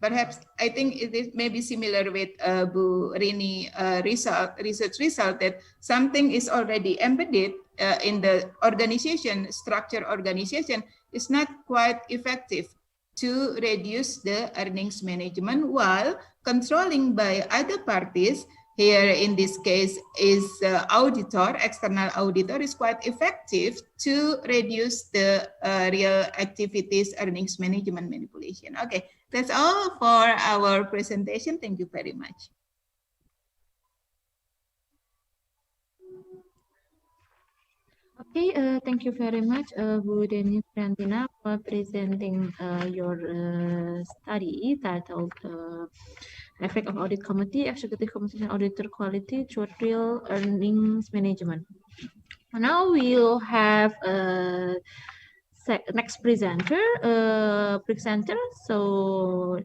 perhaps I think it is maybe similar with Bu Rini research result, that something is already embedded in the organization, structure organization is not quite effective to reduce the earnings management, while controlling by other parties, here in this case is auditor, external auditor, is quite effective to reduce the real activities earnings management manipulation. Okay, that's all for our presentation. Thank you very much. Okay, thank you very much, Bu Denis Frantina, for presenting your study titled Effect of Audit Committee, Executive Compensation Auditor Quality through Real Earnings Management. Now we'll have next presenter. So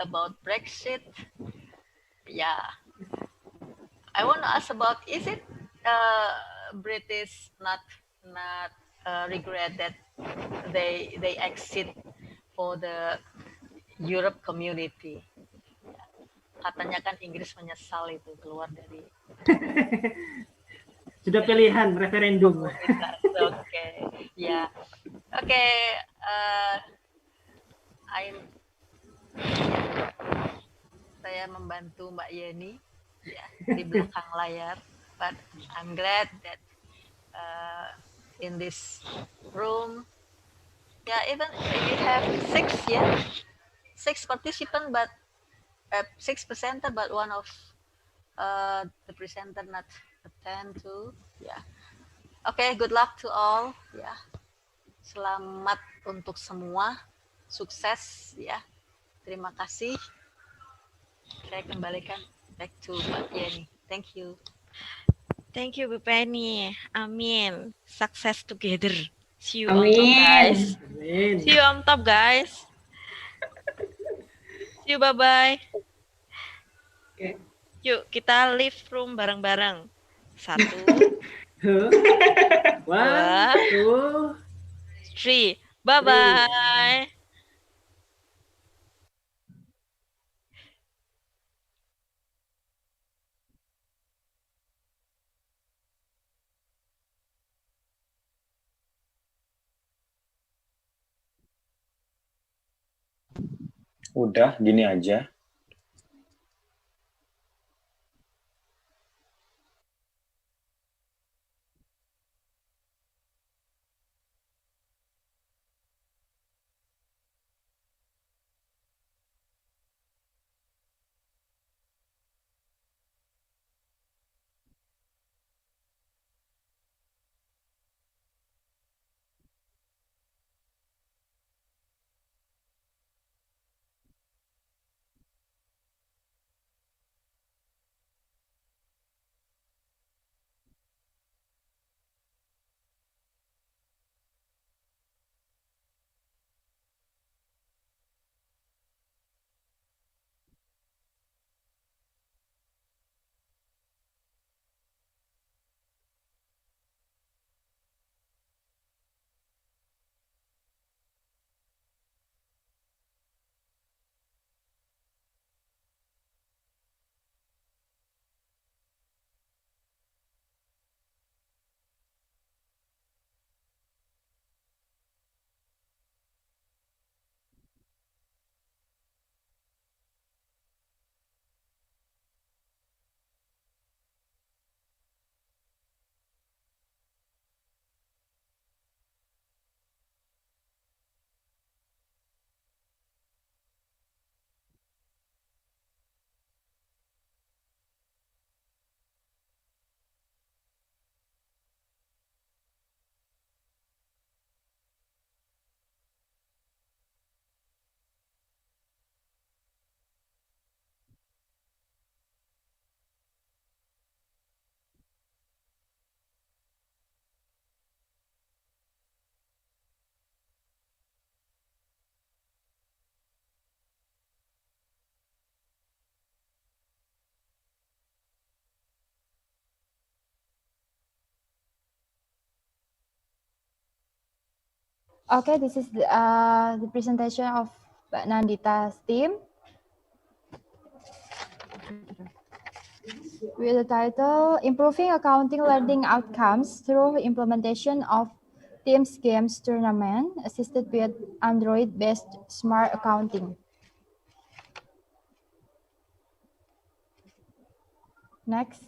about Brexit. Yeah, I want to ask about, is it British not regret that they exit for the Europe community? Katanya kan Inggris menyesal itu keluar dari Sudah pilihan referendum. Oke, ya, oke. Saya membantu Mbak Yeni ya, di belakang layar, but I'm glad that in this room, even we have six participants, but 6 presenter, but one of the presenter not attend to. Okay, good luck to all. Selamat untuk semua, sukses ya. Terima kasih. Saya kembalikan back to Mbak Yeni. Thank you. Thank you, Bu Penny. Amin. Success together. See you Amin. on top, guys. Amin. See you on top, guys. See you, bye-bye. Okay. Yuk, kita leave room bareng-bareng. 1, 2, 3. Bye-bye. Udah, gini aja. Okay, this is the presentation of Nandita's team with the title Improving Accounting Learning Outcomes Through Implementation of Teams Games Tournament Assisted with Android-based Smart Accounting. Next.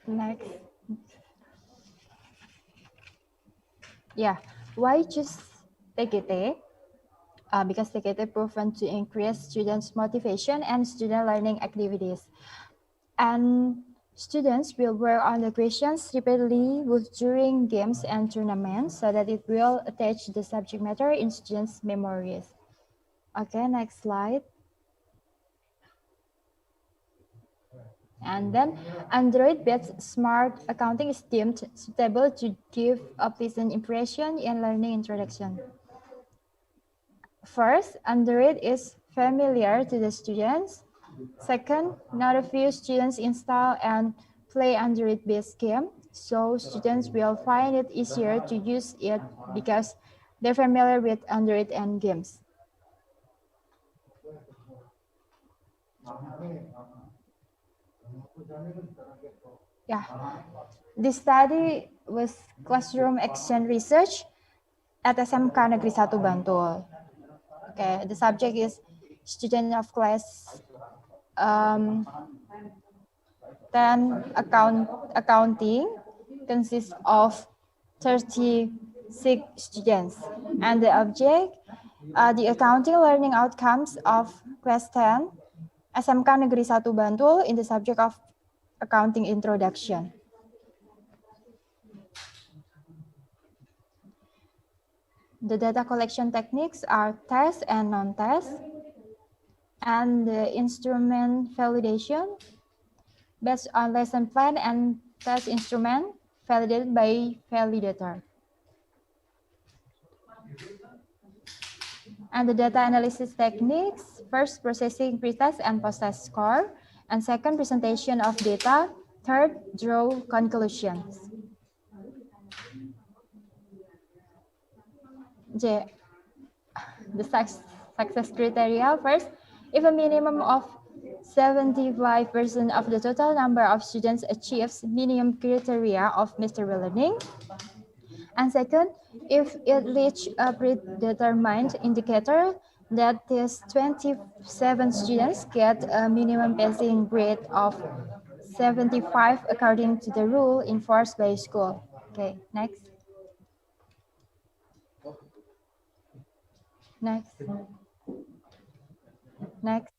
Next. Yeah, why choose TKT? Because TKT proven to increase students' motivation and student learning activities. And students will work on the questions repeatedly during games and tournaments so that it will attach the subject matter in students' memories. Okay, next slide. And then Android-based smart accounting is deemed suitable to give a pleasant impression in learning introduction. First, Android is familiar to the students. Second, not a few students install and play Android-based game, so students will find it easier to use it because they're familiar with Android and games. Yeah, this study was classroom exchange research at SMK Negeri 1 Bantul. Okay, the subject is student of class 10 accounting consists of 36 students, and the object the accounting learning outcomes of class 10 SMK Negeri 1 Bantul in the subject of accounting introduction. The data collection techniques are test and non-test, and the instrument validation based on lesson plan and test instrument validated by validator. And the data analysis techniques, first processing pretest and post-test score, and second presentation of data, third draw conclusions. J, the success criteria, first, if a minimum of 75% of the total number of students achieves minimum criteria of mystery learning. And second, if it reaches a predetermined indicator, that is 27 students get a minimum passing grade of 75 according to the rule enforced by school. Okay, next. Next. Next.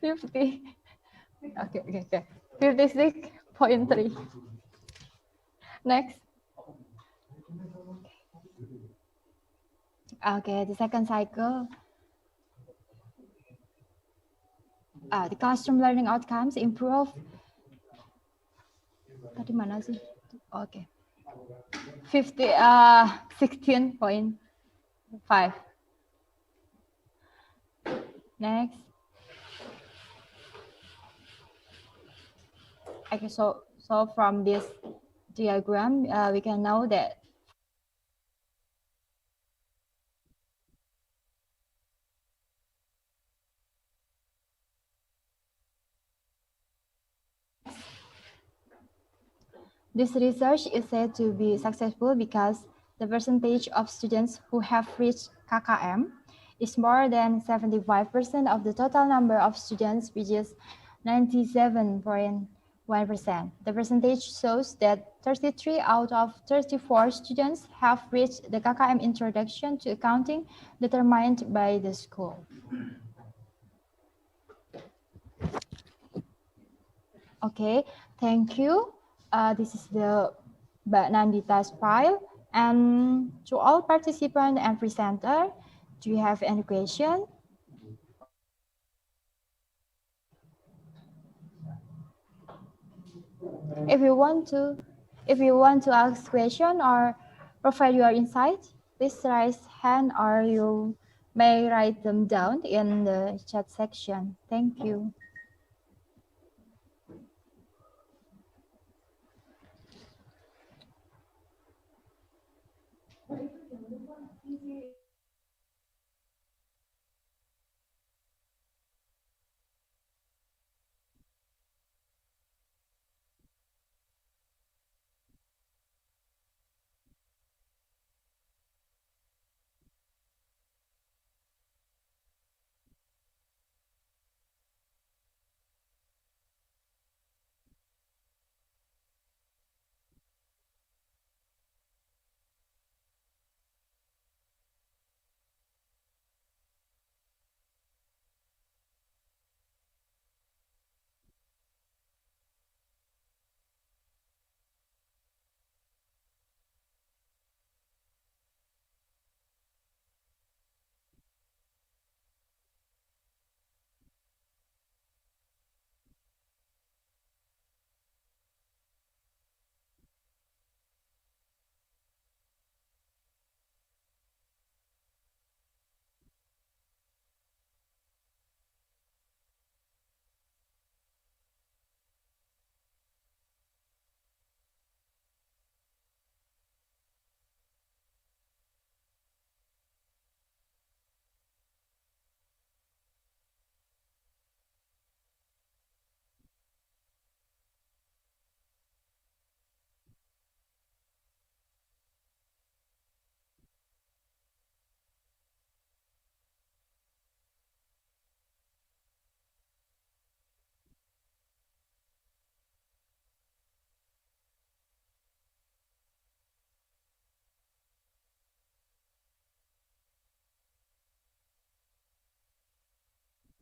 Okay. 56.3. Next. Okay, the second cycle. The classroom learning outcomes improve. Tadi mana sih? Okay. 16.5. Next. Okay, so from this diagram, we can know that this research is said to be successful because the percentage of students who have reached KKM is more than 75% of the total number of students, which is 97.1%. The percentage shows that 33 out of 34 students have reached the KKM introduction to accounting determined by the school. Okay, thank you. This is the Mbak Nandita's file. And to all participants and presenter, do you have any question? If you want to ask question or provide your insight, please raise hand or you may write them down in the chat section. Thank you.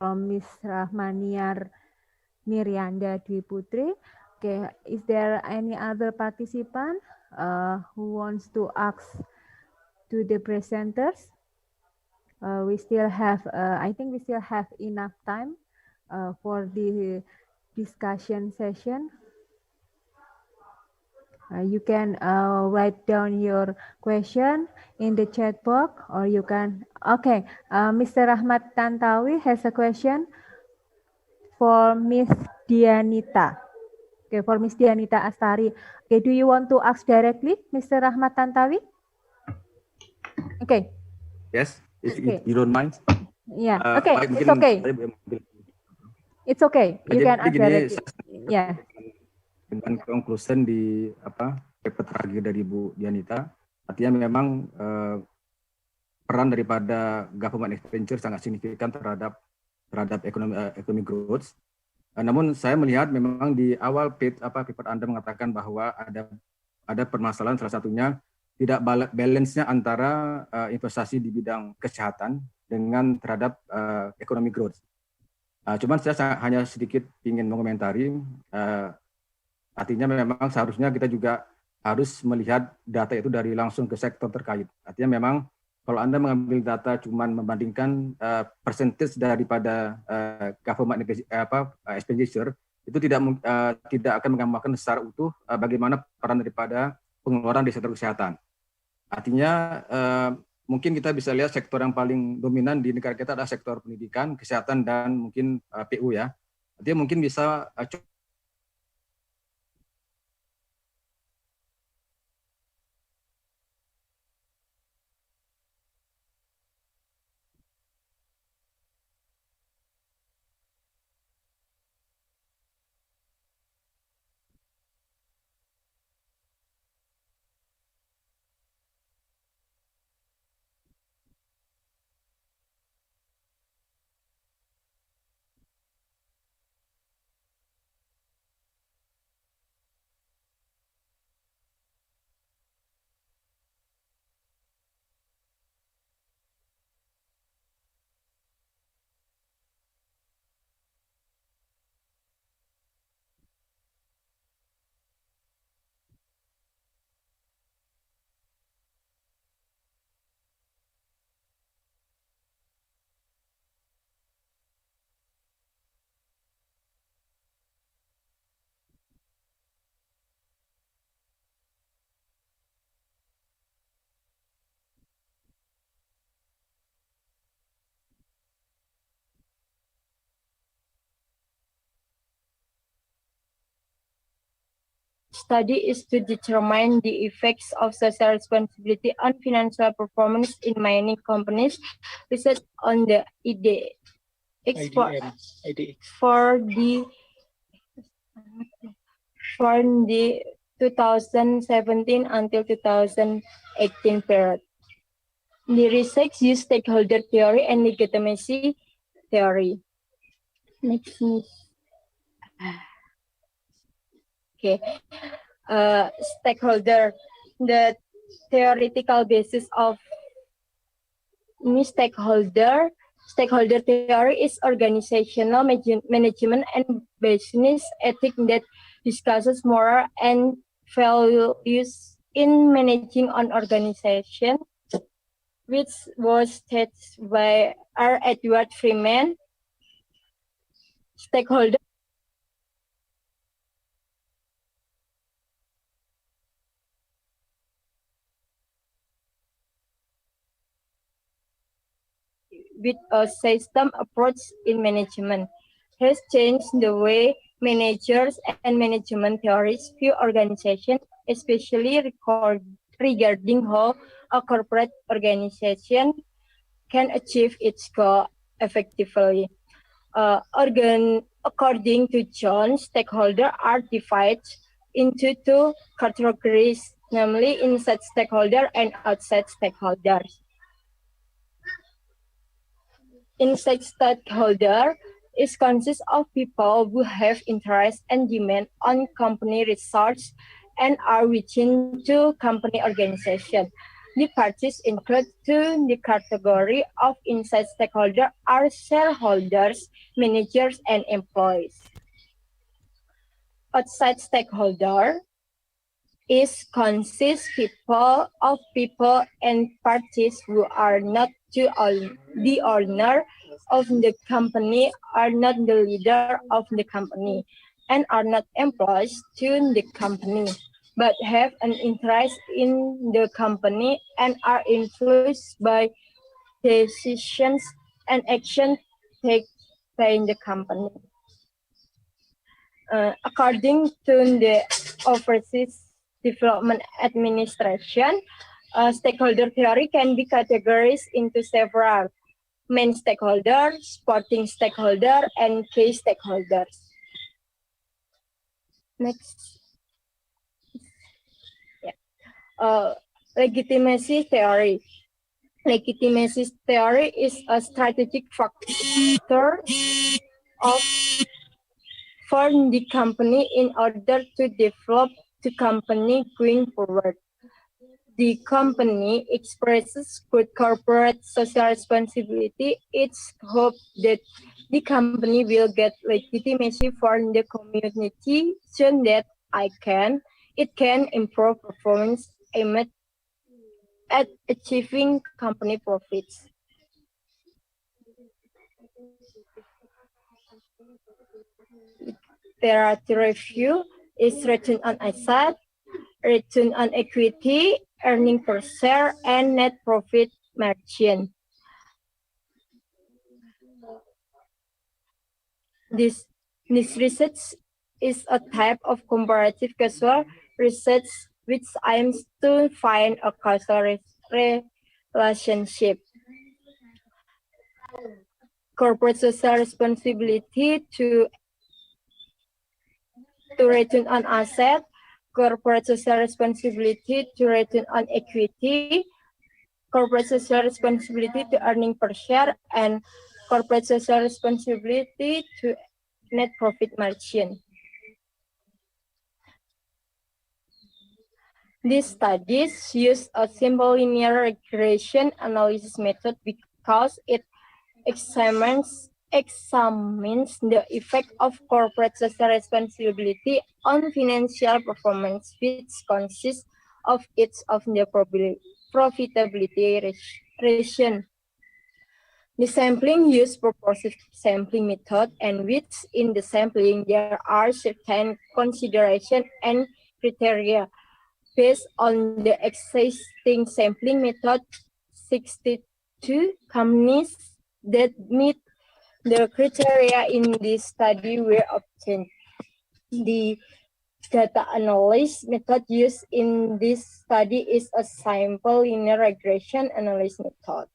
Miss Rahmaniar Mirianda Dwi Putri. Okay, is there any other participant who wants to ask to the presenters? We still have, I think we still have enough time for the discussion session. You can write down your question in the chat box or you can, okay, Mr. Rahmat Tantawi has a question for Miss Dianita. Okay, for Miss Dianita Astari. Okay, do you want to ask directly, Mr. Rahmat Tantawi? Okay. Yes, if Okay. you don't mind. Yeah, okay, Baik, it's mungkin okay. saya boleh ambil. It's okay. You Jadi can ask gini, directly. saya Yeah. dengan conclusion di paper terakhir dari Bu Dianita, artinya memang peran daripada government expenditure sangat signifikan terhadap ekonomi growth. Namun saya melihat memang di awal paper Anda mengatakan bahwa ada permasalahan, salah satunya tidak balance-nya antara investasi di bidang kesehatan dengan terhadap ekonomi growth. Cuman saya hanya sedikit ingin mengomentari, artinya memang seharusnya kita juga harus melihat data itu dari langsung ke sektor terkait. Artinya memang kalau Anda mengambil data cuman membandingkan percentage daripada government expenditure, itu tidak akan menggambarkan secara utuh bagaimana peran daripada pengeluaran di sektor kesehatan. Artinya mungkin kita bisa lihat sektor yang paling dominan di negara kita adalah sektor pendidikan, kesehatan, dan mungkin PU ya. Artinya mungkin bisa study is to determine the effects of social responsibility on financial performance in mining companies. Research on the for the 2017 until 2018 period. The research used stakeholder theory and legitimacy theory. Next. Okay. Stakeholder. The theoretical basis of stakeholder theory is organizational management and business ethics that discusses moral and values in managing an organization, which was stated by R. Edward Freeman. Stakeholder with a system approach in management has changed the way managers and management theories view organizations, especially regarding how a corporate organization can achieve its goal effectively. According to John, stakeholders are divided into two categories, namely inside stakeholder and outside stakeholders. Inside stakeholder consists of people who have interest and demand on company results and are within to company organization. The parties include the category of inside stakeholder are shareholders, managers, and employees. Outside stakeholder consists of people and parties who are not the owner of the company, are not the leader of the company, and are not employees to the company, but have an interest in the company and are influenced by decisions and actions taken by the company. According to the Overseas Development Administration, stakeholder theory can be categorized into several: main stakeholder, supporting stakeholder, and key stakeholders. Next. Yeah. Legitimacy theory. Legitimacy theory is a strategic factor for the company in order to develop the company going forward. The company expresses good corporate social responsibility. It's hoped that the company will get legitimacy for the community so that it can improve performance aimed at achieving company profits. Literature review is return on asset, return on equity, earning per share, and net profit margin. This research is a type of comparative causal research which aims to find a causal relationship. Corporate social responsibility to return on asset, corporate social responsibility to return on equity, corporate social responsibility to earning per share, and corporate social responsibility to net profit margin. These studies use a simple linear regression analysis method because it examines the effect of corporate social responsibility on financial performance, which consists of each of the profitability ratio. The sampling uses proportive sampling method, and which in the sampling there are certain consideration and criteria. Based on the existing sampling method, 62 companies that meet the criteria in this study were obtained. The data analysis method used in this study is a simple linear regression analysis method.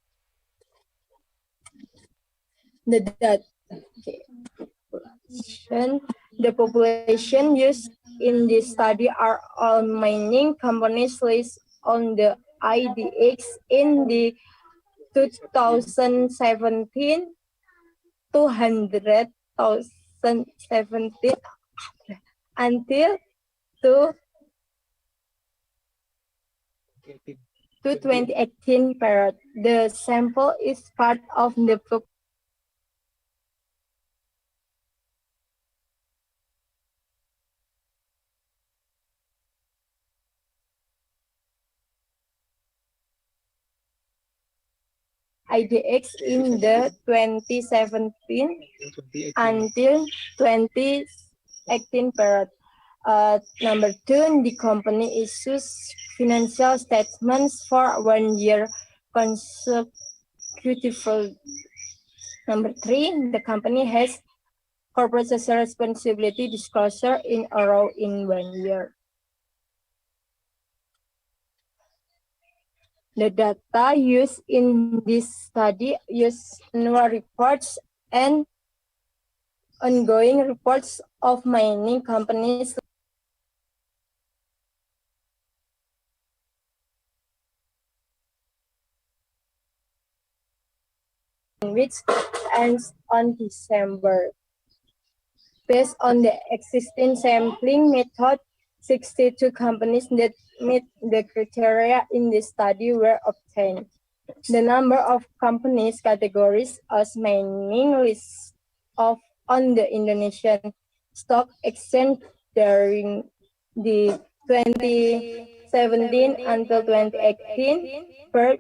The population used in this study are all mining companies listed on the IDX in the 2017 until to 2018 period. The sample is part of the IDX in the 2017 until 2018 period. Number 2, the company issues financial statements for 1 year consecutively. Number 3, the company has corporate social responsibility disclosure in a row in 1 year. The data used in this study use annual reports and ongoing reports of mining companies which ends on December. Based on the existing sampling method, 62 companies that meet the criteria in this study were obtained. The number of companies categories as mining lists on the Indonesian Stock Exchange during the 2017 until 2018 were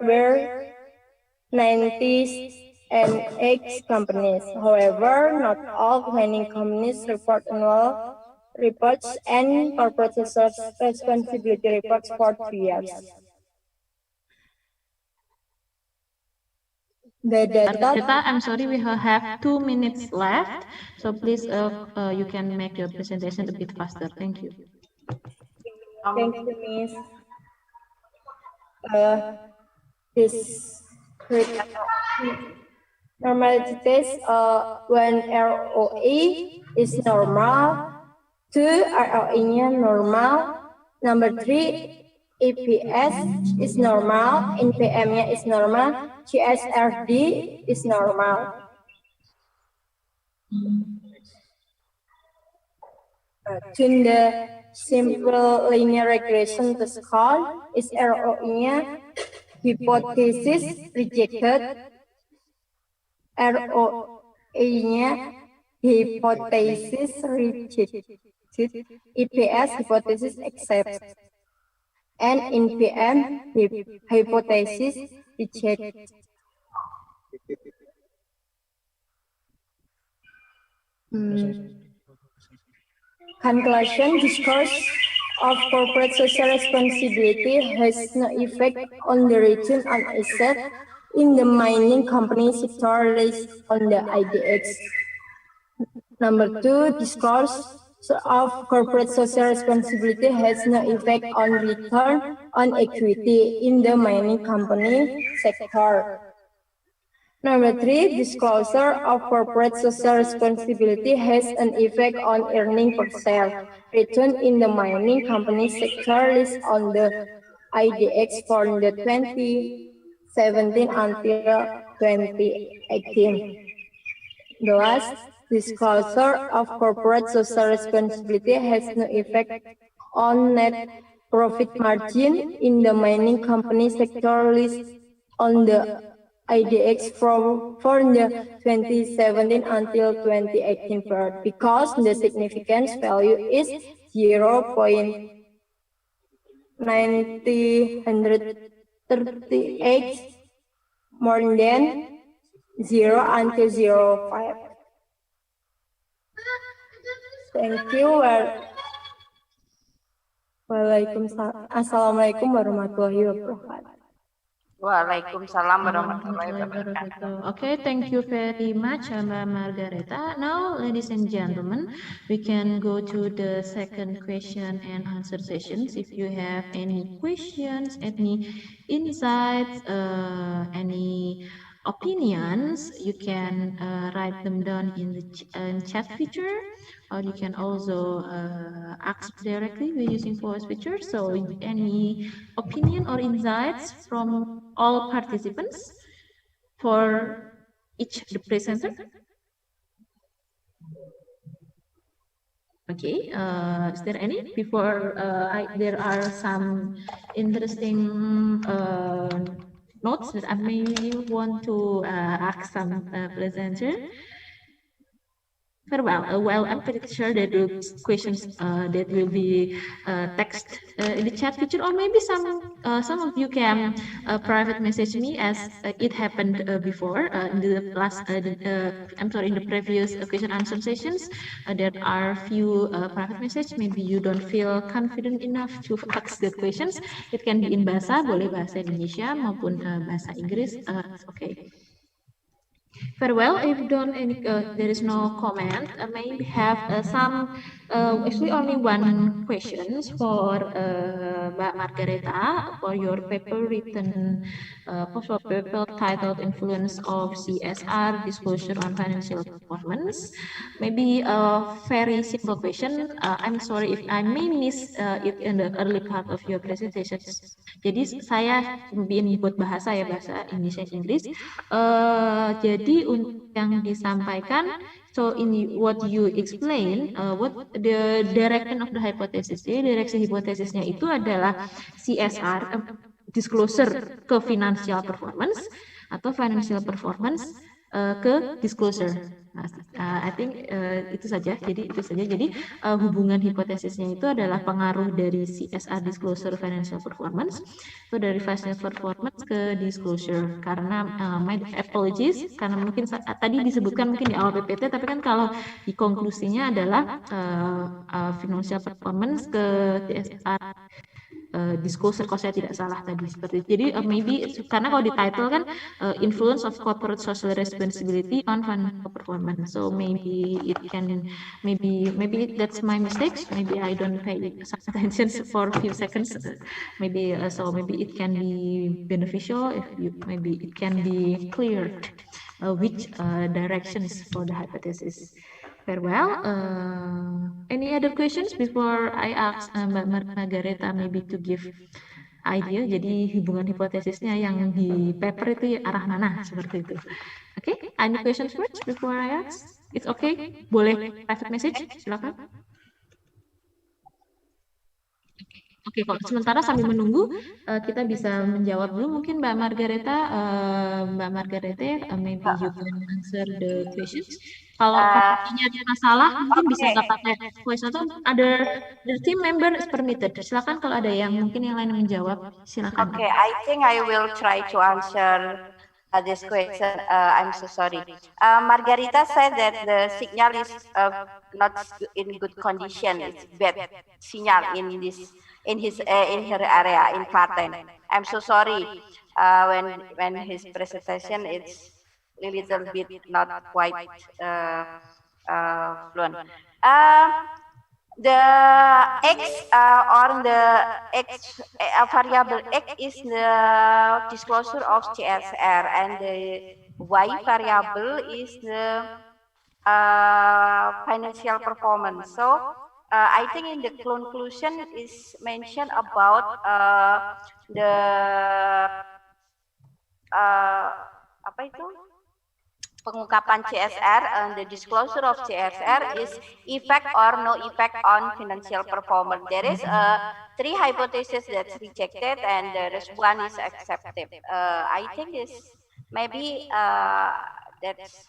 90 and X companies. However, not all mining companies report annual reports and corporate social responsibility reports for 2 years. The data. I'm sorry, we have 2 minutes left, so please you can make your presentation a bit faster. Thank you. Thank you, Miss. This normality test, when ROE is normal, 2 ROE-nya normal, number 3 EPS is normal, NPM-nya is normal, CSRD is normal. In the simple linear regression test call is ROE-nya hypothesis rejected, ROE-nya hypothesis rejected, EPS hypothesis accepted, and NPM hypothesis rejected. Conclusion: discourse of corporate social responsibility has no effect on the return on asset in the mining company sector listed on the IDX. Number 2, discourse of corporate social responsibility has no effect on return on equity in the mining company sector. Number 3, disclosure of corporate social responsibility has an effect on earning per share return in the mining company sector listed on the IDX for the 2017 until 2018. The last, disclosure of corporate social responsibility has no effect on net profit margin in the mining company sector listed on the IDX for the 2017 until 2018 period because the significance value is 0.938 more than 0 until 0.5. Thank you. Assalamualaikum warahmatullahi wabarakatuh. Waalaikumsalam warahmatullahi Warahmatullahi wabarakatuh. wabarakatuh. Okay, thank you very much, Mbak Margareta. Now, ladies and gentlemen, we can go to the second question and answer sessions. If you have any questions, any insights, any opinions, you can write them down in the chat feature, or you can also ask directly with using voice feature. So, any opinion or insights from all participants for each the presenter. Okay, is there any? Before there are some interesting notes that I may want to ask some presenter. Very well. Well, I'm pretty sure that the questions that will be text in the chat feature, or maybe some of you can private message me as it happened before in the last. I'm sorry, in the previous question answer sessions. There are few private message. Maybe you don't feel confident enough to ask the questions. It can be in bahasa, boleh bahasa Indonesia maupun bahasa Inggris. It's okay. Very well. If don't any, there is no comment. Maybe have some. Actually, only one questions for Mbak Margareta for your paper written post paper titled "Influence of CSR Disclosure on Financial Performance." Maybe a very simple question. I'm sorry if I may miss it in the early part of your presentation. Jadi saya buat bahasa ya, bahasa Indonesia Inggris. Jadi untuk yang disampaikan, so in what you explain, what the direction of the hypothesis, direksi hipotesisnya itu adalah CSR, disclosure ke financial performance atau financial performance ke disclosure. I think itu saja. Jadi hubungan hipotesisnya itu adalah pengaruh dari CSR disclosure financial performance atau dari financial performance ke disclosure. Karena my apologies karena mungkin tadi disebutkan mungkin di awal PPT, tapi kan kalau di konklusinya adalah financial performance ke CSR disclosure, kalau saya tidak salah tadi seperti itu. Jadi maybe karena kalau di title kan influence of corporate social responsibility on financial performance. So maybe it can maybe that's my mistakes. Maybe I don't pay some attention for a few seconds. Maybe so maybe it can be beneficial if you maybe it can be cleared which directions for the hypothesis. Very well. Any other questions before I ask Mbak Margareta maybe to give idea? Jadi hubungan hipotesisnya yang di paper itu arah mana seperti itu. Okay, any questions first before I ask? It's okay. Boleh private message? Silakan. Oke, kalau sementara sambil menunggu kita bisa menjawab dulu mungkin Mbak Margareta, maybe you can answer the questions. Kalau punya masalah mungkin bisa nggak pakai voice atau the team member is permitted. Silakan kalau ada yang mungkin yang lain menjawab, silakan. Okay, I think I will try to answer this question. I'm so sorry. Margarita said that the signal is not in good condition. It's bad signal in her area in Klaten. I'm so sorry. When his presentation it's a little bit not quite fluent. The X or the X variable X is the disclosure of CSR, and the Y variable is the financial performance. So I think in the conclusion is mentioned about the apa itu? Pengungkapan CSR and the disclosure of CSR is effect or no effect on financial performance. There is three hypotheses that's rejected and there is one is accepted. I think this maybe that's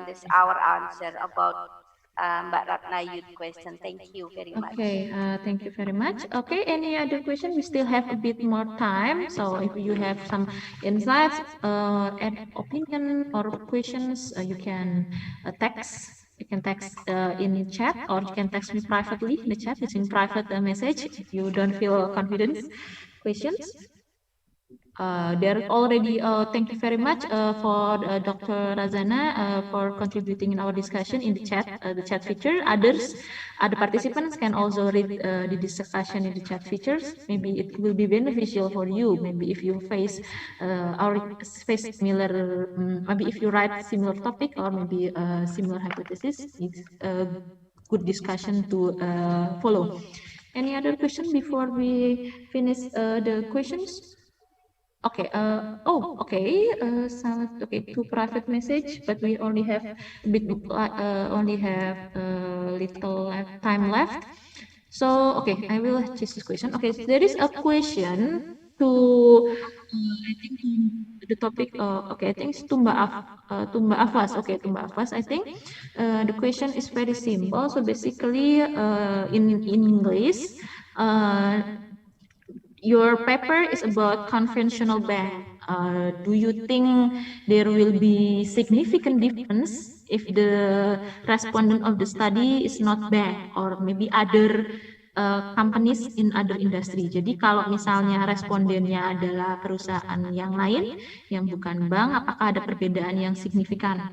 this our answer about Mbak Ratna Youth question. Thank you very much. Okay, thank you very much. Okay, any other question? We still have a bit more time. So if you have some insights and opinion or questions, you can text. You can text in chat or you can text me privately in the chat using private message if you don't feel confident. Questions? There already, thank you very much for Dr. Razana for contributing in our discussion in the chat feature. Other participants can also read the discussion in the chat features. Maybe it will be beneficial for you. Maybe if you face similar, maybe if you write similar topic or maybe similar hypothesis, it's a good discussion to follow. Any other question before we finish the questions? Okay. Okay. Okay. Two private message, but we only have a bit, only have little time left. So okay, I will choose this question. Okay, so there is a question to, I think the topic. Okay, I think it's Tumba Afas. Okay, Tumba Afas. I think the question is very simple. So basically, in English, your paper is about conventional bank. Do you think there will be significant difference if the respondent of the study is not bank or maybe other companies in other industry? Jadi kalau misalnya respondennya adalah perusahaan yang lain yang bukan bank, apakah ada perbedaan yang signifikan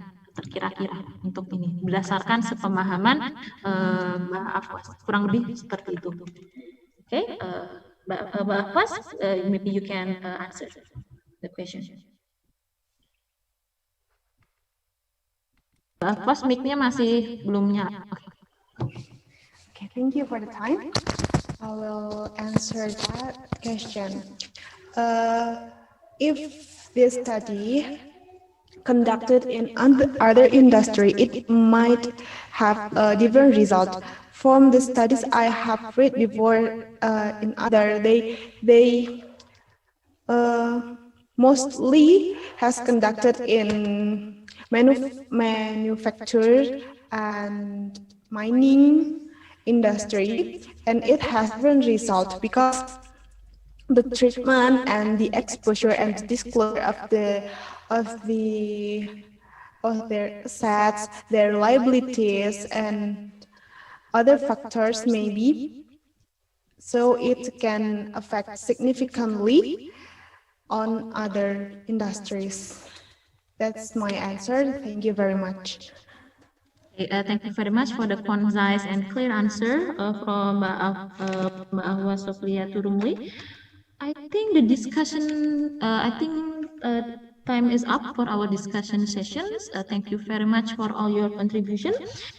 kira-kira untuk ini berdasarkan sepemahaman Mbak Afwas, kurang lebih seperti itu. Okay. Mbak Afwas, maybe you can answer the question. Mbak Afwas, mic-nya masih belum nyala. Okay, thank you for the time. I will answer that question. If this study conducted in other industry, it might have a different result. From the studies I have read before in other, they mostly has conducted in manufacture and mining industry, and it has different result because the treatment and the exposure and the disclosure of their assets, their liabilities, and other factors maybe, so it can affect significantly on other industries. That's my answer. Thank you very much. Thank you very much for the concise and clear answer from Mbak Ahwa Sofia Turumli. I think the discussion, time is up for our discussion sessions. Thank you very much for all your contribution.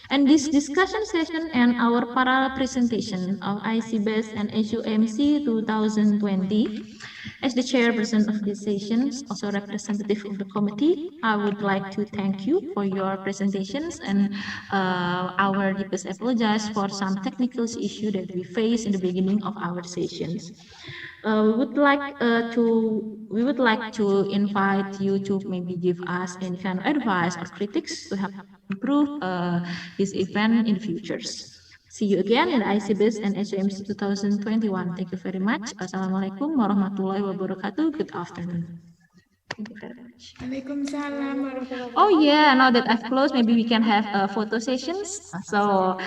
And this discussion session and our parallel presentation of ICEBESS and ACoMC 2020. As the chairperson of this session, also representative of the committee, I would like to thank you for your presentations, and our deepest apologize for some technical issue that we faced in the beginning of our sessions. We would like to invite you to maybe give us any kind of advice or critics to help improve this event in the futures. See you again in ICEBESS and ACoMC 2021. Thank you very much. Assalamualaikum warahmatullahi wabarakatuh. Good afternoon. Thank you very much. Oh yeah, now that I've closed, maybe we can have photo sessions. So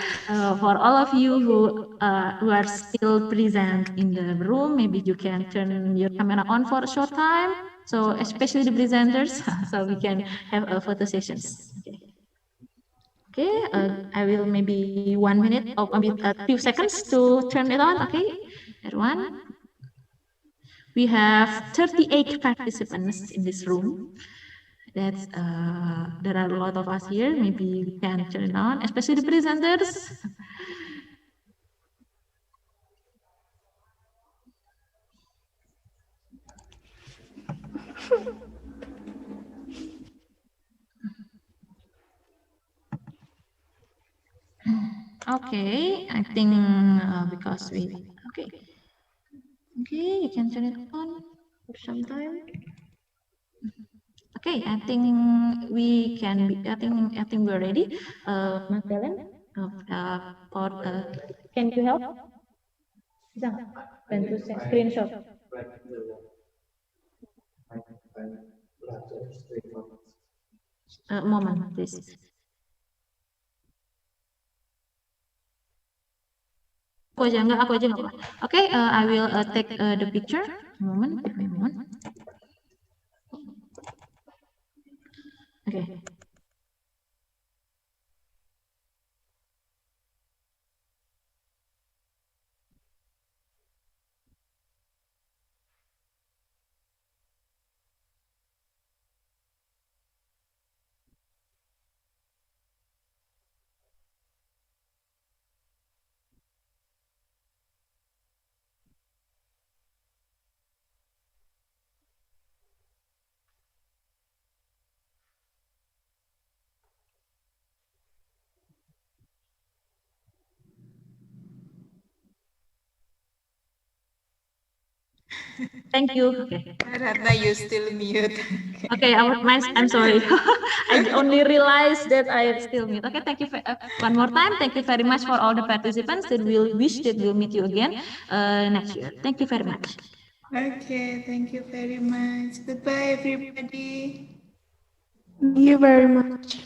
for all of you who are still present in the room, maybe you can turn your camera on for a short time. So especially the presenters, so we can have photo sessions. Okay, I will maybe 1 minute or maybe a few seconds to turn it on. Okay, everyone. We have 38 participants in this room. That's there are a lot of us here. Maybe we can turn it on, especially the presenters. Okay, I think because we okay, you can turn it on for some time. Okay, I think we can be. I think we're ready. Magdalene, can you help? Bisa nggak bantu screenshot? Moment, please. Aku aja nggak apa. Okay, I will take the picture. Moment, give me a moment. Okay. Thank you. Okay. Ratna, you still mute. Okay, I'm sorry. I only realized that I still mute. Okay, thank you. One more time, thank you very much for all the participants that will wish that we'll meet you again next year. Thank you very much. Okay, thank you very much. Goodbye, everybody. Thank you very much.